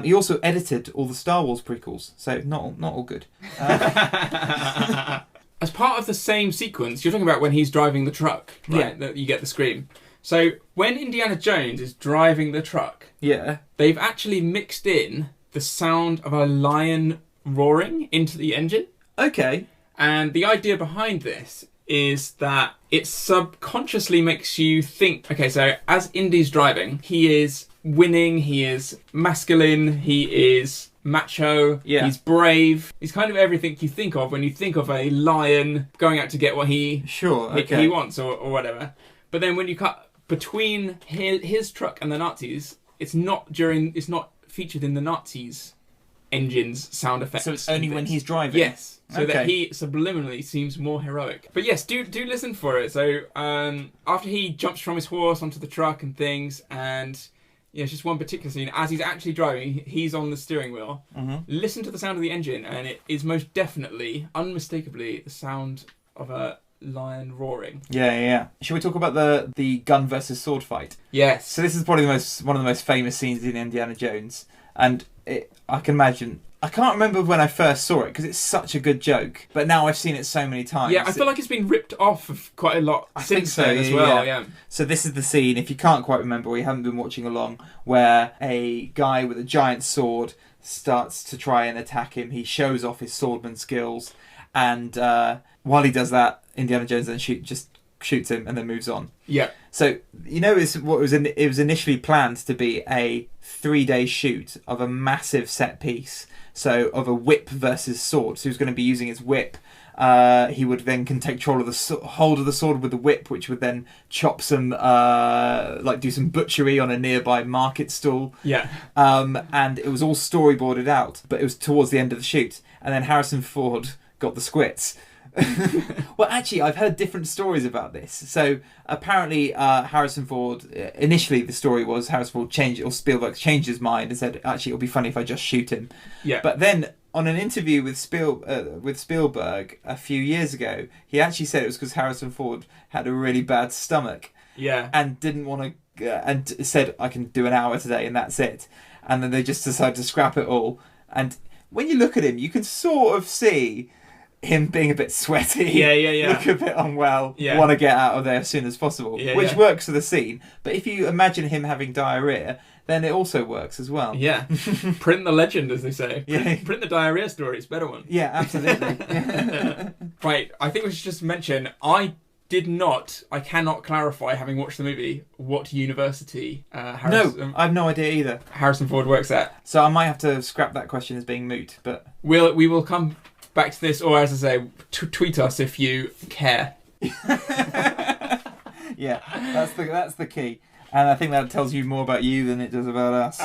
He also edited all the Star Wars prequels, so not all good. As part of the same sequence, you're talking about when he's driving the truck, right? Yeah. That you get the scream. So when Indiana Jones is driving the truck, Yeah. they've actually mixed in the sound of a lion roaring into the engine. Okay. And the idea behind this is that it subconsciously makes you think, okay, so as Indy's driving, he is winning, he is masculine, he is macho, he's brave, he's kind of everything you think of when you think of a lion going out to get what he wants or whatever. But then when you cut between his truck and the Nazis, it's not featured in the Nazis' engine's sound effects. So it's only when he's driving? Yes. So that he subliminally seems more heroic. But yes, do listen for it. So after he jumps from his horse onto the truck and things, and yeah, it's just one particular scene. As he's actually driving, he's on the steering wheel. Mm-hmm. Listen to the sound of the engine, and it is most definitely, unmistakably, the sound of a lion roaring. Yeah. Shall we talk about the gun versus sword fight? Yes. So this is probably one of the most famous scenes in Indiana Jones, and I can imagine. I can't remember when I first saw it because it's such a good joke, but now I've seen it so many times. Yeah, I feel like it's been ripped off of quite a lot since then as well. Yeah. So this is the scene, if you can't quite remember or you haven't been watching along, where a guy with a giant sword starts to try and attack him. He shows off his swordman skills, and while he does that, Indiana Jones then shoots him and then moves on. Yeah. So it was initially planned to be a 3-day shoot of a massive set piece. So of a whip versus sword. So he was going to be using his whip. He would then take control of the hold of the sword with the whip, which would then chop some, do some butchery on a nearby market stall. Yeah. And it was all storyboarded out, but it was towards the end of the shoot. And then Harrison Ford got the squits. Well, actually, I've heard different stories about this. So apparently, Harrison Ford, initially the story was Harrison Ford changed, or Spielberg changed his mind and said, actually, it'll be funny if I just shoot him. Yeah. But then on an interview with Spielberg a few years ago, he actually said it was because Harrison Ford had a really bad stomach. Yeah. And didn't want to, and said, I can do an hour today and that's it. And then they just decided to scrap it all. And when you look at him, you can sort of see him being a bit sweaty, Yeah. look a bit unwell, Yeah. want to get out of there as soon as possible, which works for the scene. But if you imagine him having diarrhea, then it also works as well. Yeah. Print the legend, as they say. Yeah. Print the diarrhea story. It's a better one. Yeah, absolutely. Right. I think we should just mention, I cannot clarify, having watched the movie, what university No, I have no idea either. Harrison Ford works at. So I might have to scrap that question as being moot, but... We will come back to this, or as I say, tweet us if you care. Yeah, that's the key. And I think that tells you more about you than it does about us.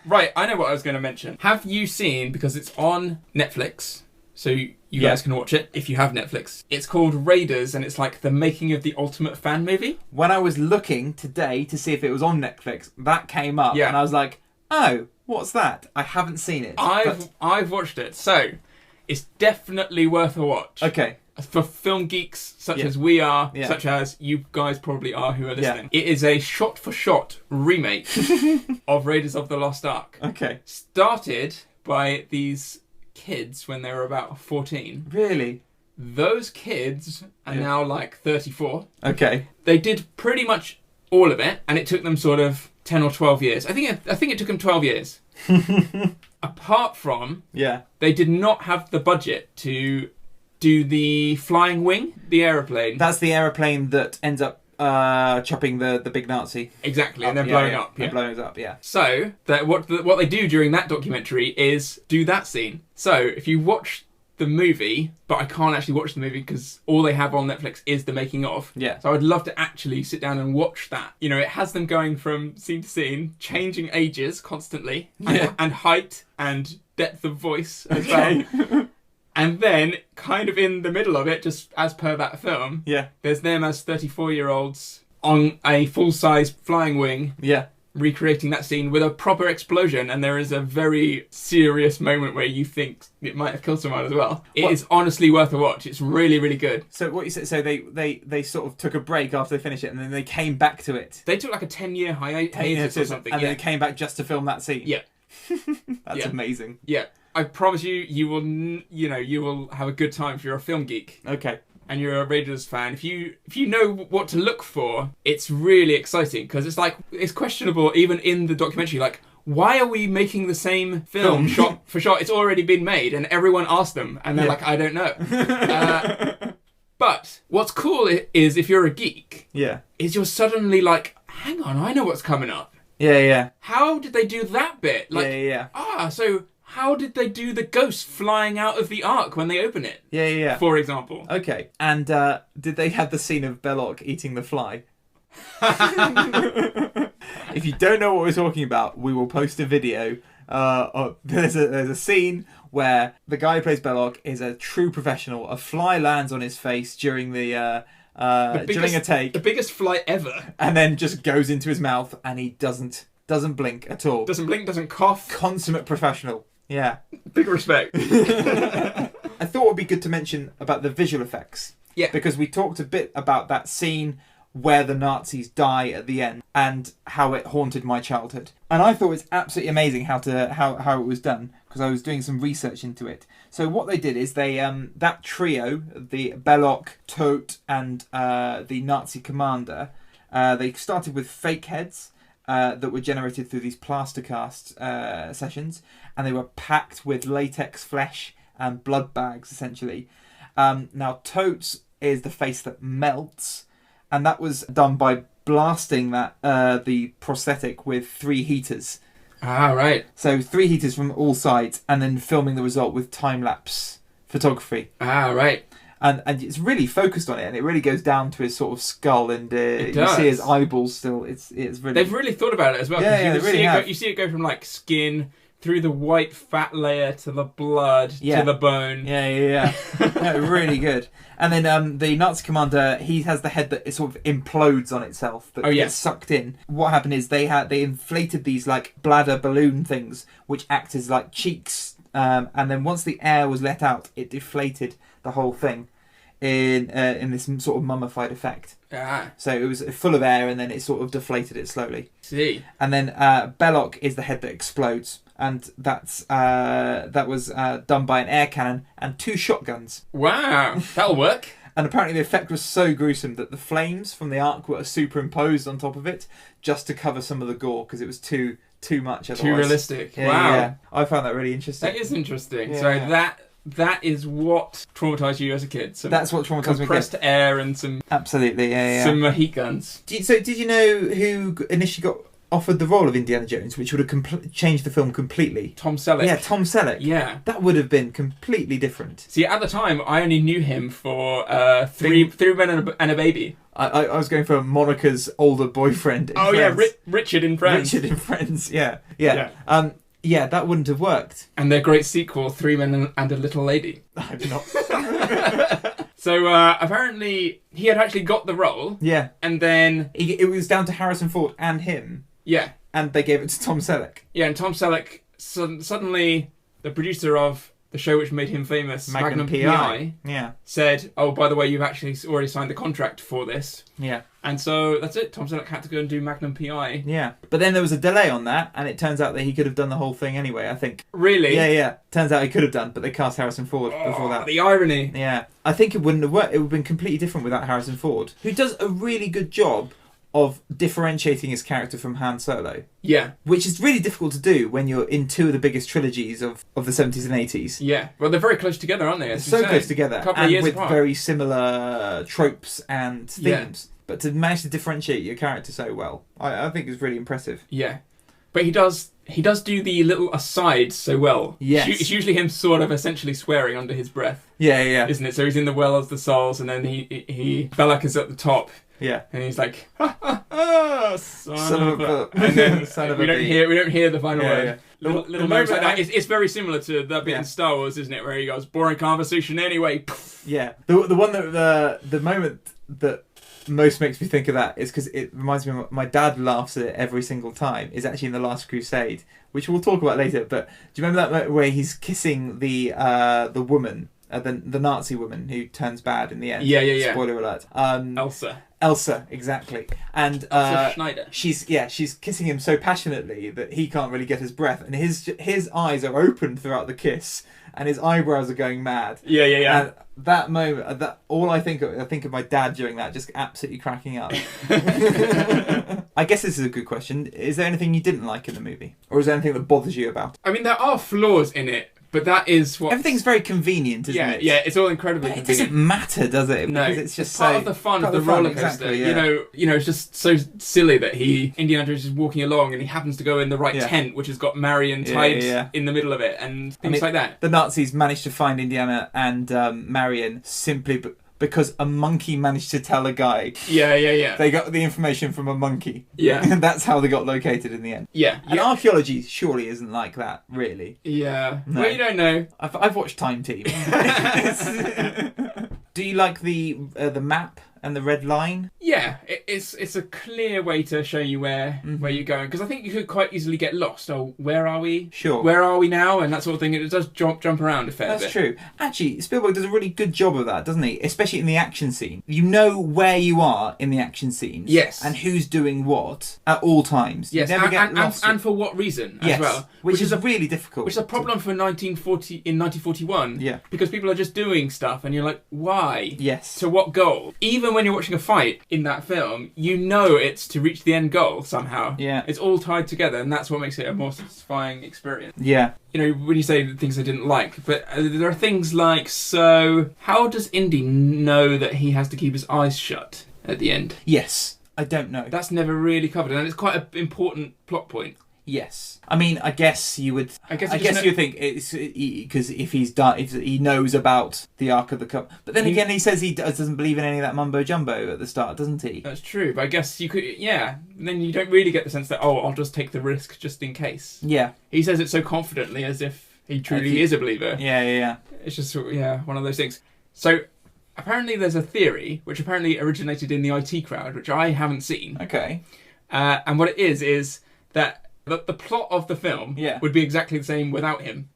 Right, I know what I was going to mention. Have you seen, because it's on Netflix, so you guys can watch it if you have Netflix. It's called Raiders, and it's like the making of the ultimate fan movie. When I was looking today to see if it was on Netflix, that came up, Yeah. and I was like, oh, what's that? I haven't seen it. I've watched it, so it's definitely worth a watch. Okay. For film geeks such as we are, Yeah. such as you guys probably are who are listening. It is a shot-for-shot remake of Raiders of the Lost Ark. Okay. Started by these kids when they were about 14. Really? Those kids are now like 34. Okay. They did pretty much all of it, and it took them sort of 10 or 12 years. I think it took them 12 years. Apart from, they did not have the budget to do the flying wing, the aeroplane. That's the aeroplane that ends up chopping the big Nazi. Exactly, and then blowing up. Yeah. Blowing it up, yeah. So, what they do during that documentary is do that scene. So, if you watch the movie, but I can't actually watch the movie because all they have on Netflix is the making of. Yeah. So I'd love to actually sit down and watch that. You know, it has them going from scene to scene, changing ages constantly, and height and depth of voice as well. And then, kind of in the middle of it, just as per that film, there's them as 34-year-olds on a full-size flying wing, recreating that scene with a proper explosion, and there is a very serious moment where you think it might have killed someone as well. It is honestly worth a watch. It's really, really good. So what you said? So they sort of took a break after they finished it, and then they came back to it. They took like a 10-year hiatus or something, and then they came back just to film that scene. Yeah, that's amazing. Yeah. I promise you will have a good time if you're a film geek. Okay. And you're a Raiders fan. If you know what to look for, it's really exciting because it's questionable even in the documentary. Like, why are we making the same film shot for shot? It's already been made, and everyone asked them, and they're like, I don't know. But what's cool is if you're a geek, is you're suddenly like, hang on, I know what's coming up. Yeah. How did they do that bit? Like, so how did they do the ghost flying out of the Ark when they open it? Yeah. For example. Okay. And did they have the scene of Belloc eating the fly? If you don't know what we're talking about, we will post a video. There's a scene where the guy who plays Belloc is a true professional. A fly lands on his face during during a take. The biggest fly ever. And then just goes into his mouth, and he doesn't blink at all. Doesn't blink, doesn't cough. Consummate professional. Yeah. Big respect. I thought it would be good to mention about the visual effects. Yeah. Because we talked a bit about that scene where the Nazis die at the end and how it haunted my childhood. And I thought it's absolutely amazing how it was done, because I was doing some research into it. So what they did is they that trio, the Belloc, Todt and the Nazi commander, they started with fake heads that were generated through these plastercast sessions, and they were packed with latex flesh and blood bags, essentially. Now, Todt's is the face that melts, and that was done by blasting the prosthetic with 3 heaters. Ah, right. So 3 heaters from all sides, and then filming the result with time-lapse photography. Ah, right. And it's really focused on it, and it really goes down to his sort of skull, and you see his eyeballs still. It's really. They've really thought about it as well. Yeah, they really have. You see it go from like skin, through the white fat layer to the blood to the bone. Yeah. No, really good. And then the Nazi commander, he has the head that sort of implodes on itself, that gets sucked in. What happened is they inflated these like bladder balloon things, which act as like cheeks. And then once the air was let out, it deflated the whole thing in this sort of mummified effect. So it was full of air, and then it sort of deflated it slowly. See. And then Belloc is the head that explodes, and that was done by an air cannon and 2 shotguns. Wow, that'll work. And apparently the effect was so gruesome that the flames from the arc were superimposed on top of it just to cover some of the gore, because it was too much otherwise. Too realistic. Yeah, wow. Yeah. I found that really interesting. That is interesting. Yeah, So that is what traumatized you as a kid. That's what traumatized me. Compressed air and some some heat guns. So did you know who initially got offered the role of Indiana Jones, which would have changed the film completely? Tom Selleck. Yeah, Tom Selleck. Yeah. That would have been completely different. See, at the time, I only knew him for Three Men and a Baby. I was going for Monica's older boyfriend in Friends. Richard in Friends. Richard in Friends, yeah. Yeah, that wouldn't have worked. And their great sequel, 3 Men and a Little Lady. I've not. So apparently he had actually got the role. Yeah. And then it was down to Harrison Ford and him. Yeah. And they gave it to Tom Selleck. Yeah, and Tom Selleck, suddenly the producer of the show which made him famous, Magnum P.I., said, oh, by the way, you've actually already signed the contract for this. Yeah. And so that's it. Tom Selleck had to go and do Magnum P.I. Yeah. But then there was a delay on that, and it turns out that he could have done the whole thing anyway, I think. Really? Yeah. Turns out he could have done, but they cast Harrison Ford before that. The irony. Yeah. I think it wouldn't have worked. It would have been completely different without Harrison Ford, who does a really good job of differentiating his character from Han Solo. Yeah. Which is really difficult to do when you're in 2 of the biggest trilogies of the 70s and 80s. Yeah. Well, they're very close together, aren't they? They're so close together. A couple of years with apart. Very similar tropes and themes. Yeah. But to manage to differentiate your character so well, I think is really impressive. Yeah. But he does do the little asides so well. Yes. It's usually him sort of essentially swearing under his breath. Yeah. Isn't it? So he's in the Well of the Souls, and then Belloc is at the top. Yeah. And he's like, son of a... And then son of we a don't hear the final word. Yeah. Little moments like that. It's very similar to that bit in Star Wars, isn't it? Where he goes, boring conversation anyway. Yeah. The one that the moment that most makes me think of that is because it reminds me of my dad laughs at it every single time, is actually in The Last Crusade, which we'll talk about later. But do you remember that moment where he's kissing the woman, the Nazi woman who turns bad in the end? Yeah. Spoiler alert. Elsa, exactly. And Elsa Schneider. She's kissing him so passionately that he can't really get his breath, and his eyes are open throughout the kiss, and his eyebrows are going mad. Yeah. And that moment, I think of my dad during that, just absolutely cracking up. I guess this is a good question. Is there anything you didn't like in the movie, or is there anything that bothers you about? I mean, there are flaws in it, but that is what... Everything's very convenient, isn't it? Yeah, it's all incredibly but it convenient. doesn't matter, does it? No, because it's just part of the fun of the roller coaster. Exactly, yeah. You know, it's just so silly that Indiana Jones is walking along and he happens to go in the right tent, which has got Marion tied in the middle of it, and things like that. The Nazis managed to find Indiana and Marion simply because a monkey managed to tell a guy. Yeah. They got the information from a monkey. Yeah. And that's how they got located in the end. Yeah. And archaeology surely isn't like that, really. Yeah. No. Well, you don't know. I've watched Time Team. Do you like the map and the red line? Yeah, it's a clear way to show you where you're going, because I think you could quite easily get lost. Oh, where are we? Sure. Where are we now? And that sort of thing. It does jump around a fair bit. That's true. Actually, Spielberg does a really good job of that, doesn't he? Especially in the action scene. You know where you are in the action scenes. Yes. And who's doing what at all times. Yes, you never get lost. And for what reason as well. Which is really difficult. Which is a problem for 1941. Yeah. Because people are just doing stuff and you're like, why? Yes. To what goal? Even when you're watching a fight in that film, you know it's to reach the end goal somehow. Yeah. It's all tied together, and that's what makes it a more satisfying experience. Yeah. You know, when you say things I didn't like, but there are things like, so how does Indy know that he has to keep his eyes shut at the end? Yes. I don't know. That's never really covered, and it's quite an important plot point. Yes. I mean, I guess you would. I guess you think it's because if he knows about the Ark of the Covenant. But then again, he says he doesn't believe in any of that mumbo jumbo at the start, doesn't he? That's true. But I guess you could. Yeah. Then you don't really get the sense that I'll just take the risk just in case. Yeah. He says it so confidently, as if he truly is a believer. Yeah. It's just one of those things. So apparently, there's a theory which apparently originated in the IT crowd, which I haven't seen. Okay. And what it is that. The plot of the film would be exactly the same without him.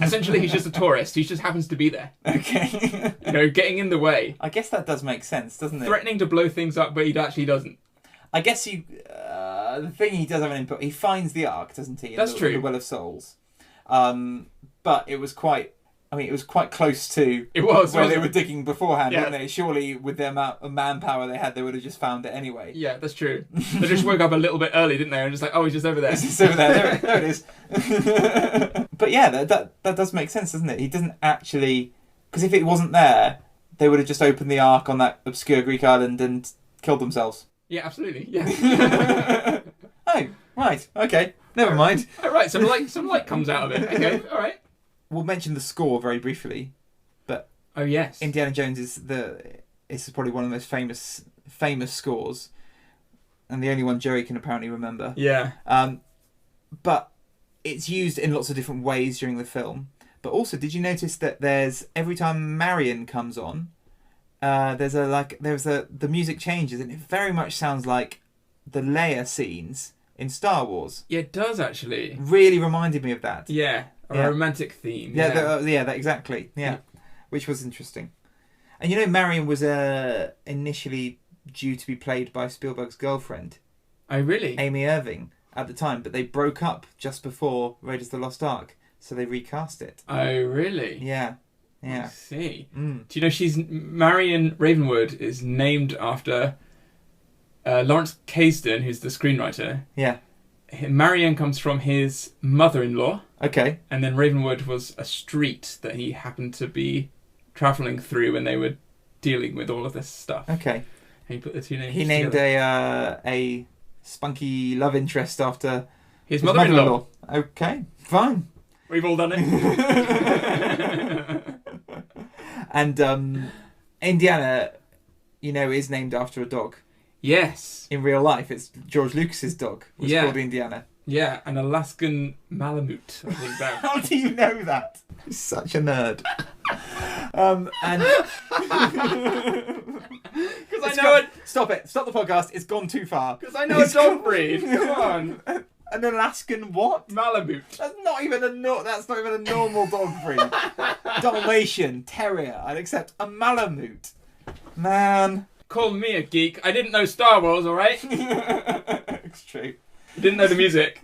Essentially, he's just a tourist. He just happens to be there. Okay. Getting in the way. I guess that does make sense, doesn't it? Threatening to blow things up, but he actually doesn't. I guess the thing he does have an input. He finds the Ark, doesn't he? That's true. The Well of Souls. But it was quite. I mean, it was quite close to where they were digging beforehand, weren't they? Surely, with the amount of manpower they had, they would have just found it anyway. Yeah, that's true. They just woke up a little bit early, didn't they? And just like, oh, he's just over there. It's just over there. There it is. But yeah, that does make sense, doesn't it? He doesn't actually... Because if it wasn't there, they would have just opened the Ark on that obscure Greek island and killed themselves. Yeah, absolutely. Yeah. Oh, right. Okay. Never mind. All right, some light comes out of it. Okay, all right. We'll mention the score very briefly, but oh yes, Indiana Jones is probably one of the most famous scores, and the only one Jerry can apparently remember. Yeah. But it's used in lots of different ways during the film. But also, did you notice that there's every time Marion comes on, the music changes, and it very much sounds like the Leia scenes in Star Wars. Yeah, it does actually. Really reminded me of that. Yeah. A romantic theme. Yeah, that exactly. Yeah, which was interesting. And Marion was initially due to be played by Spielberg's girlfriend. Oh, really? Amy Irving at the time, but they broke up just before Raiders of the Lost Ark, so they recast it. Oh, really? Yeah. I see. Mm. Do you know Marion Ravenwood is named after Lawrence Kasdan, who's the screenwriter. Yeah. Marion comes from his mother-in-law. Okay. And then Ravenwood was a street that he happened to be travelling through when they were dealing with all of this stuff. Okay. And he put the two names He named a spunky love interest after his mother-in-law. Okay, fine. We've all done it. And Indiana, is named after a dog. Yes. In real life, it's George Lucas's dog. Was called Indiana. Yeah, an Alaskan Malamute. I think that. How do you know that? You're such a nerd. And because I know it. Stop it! Stop the podcast! It's gone too far. Because I know a dog breed. Come on. An Alaskan what? Malamute. That's not even a normal dog breed. Dalmatian, terrier. I'd accept a Malamute. Man. Call me a geek. I didn't know Star Wars, alright? It's true. Didn't know the music.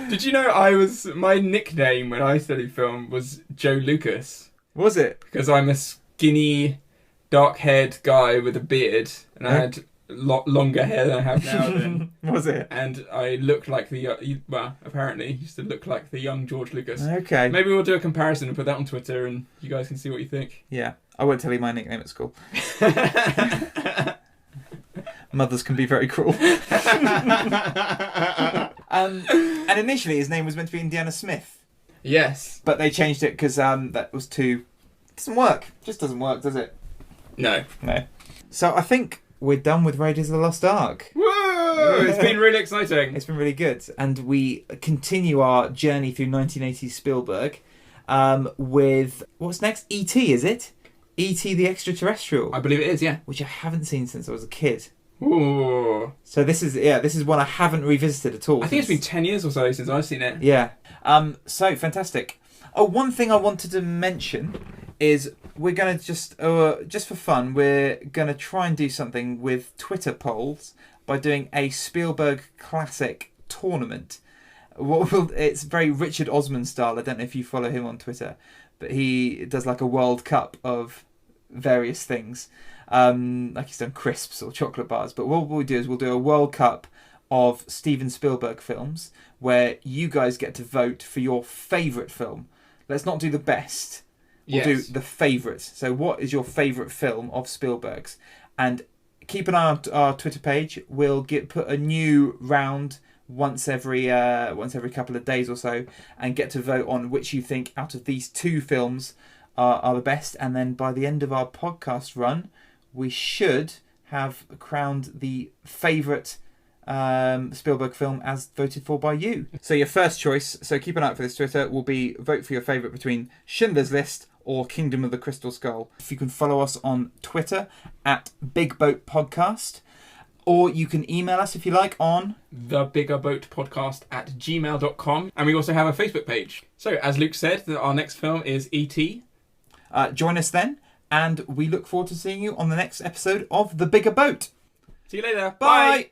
Did you know my nickname when I studied film was Joe Lucas? Was it? Because I'm a skinny, dark-haired guy with a beard, and I had longer hair than I have now then. Was it? And I looked like apparently used to look like the young George Lucas. Okay. Maybe we'll do a comparison and put that on Twitter, and you guys can see what you think. Yeah. I won't tell you my nickname at school. Mothers can be very cruel. And initially his name was meant to be Indiana Smith. Yes. But they changed it because that was too... It doesn't work. It just doesn't work, does it? No. So I think we're done with Raiders of the Lost Ark. Whoa! It's been really exciting. It's been really good. And we continue our journey through 1980s Spielberg with... What's next? E.T., is it? E.T. the Extraterrestrial. I believe it is, yeah. Which I haven't seen since I was a kid. Ooh. So this is one I haven't revisited at all. I think it's been 10 years or so since I've seen it. Yeah. So fantastic. Oh, one thing I wanted to mention is we're going to just for fun, we're going to try and do something with Twitter polls by doing a Spielberg classic tournament. It's very Richard Osman style. I don't know if you follow him on Twitter, but he does like a World Cup of various things. Like he's done crisps or chocolate bars. But what we'll do is we'll do a World Cup of Steven Spielberg films where you guys get to vote for your favourite film. Let's not do the best. We'll do the favourite. So what is your favourite film of Spielberg's? And keep an eye on our Twitter page. We'll put a new round once every couple of days or so, and get to vote on which you think out of these two films are the best. And then by the end of our podcast run, we should have crowned the favourite Spielberg film as voted for by you. So your first choice, so keep an eye out for this Twitter, will be vote for your favourite between Schindler's List or Kingdom of the Crystal Skull. If you can follow us on Twitter at Big Boat Podcast, or you can email us if you like on thebiggerboatpodcast@gmail.com, and we also have a Facebook page. So as Luke said, our next film is E.T. Join us then, and we look forward to seeing you on the next episode of The Bigger Boat. See you later. Bye.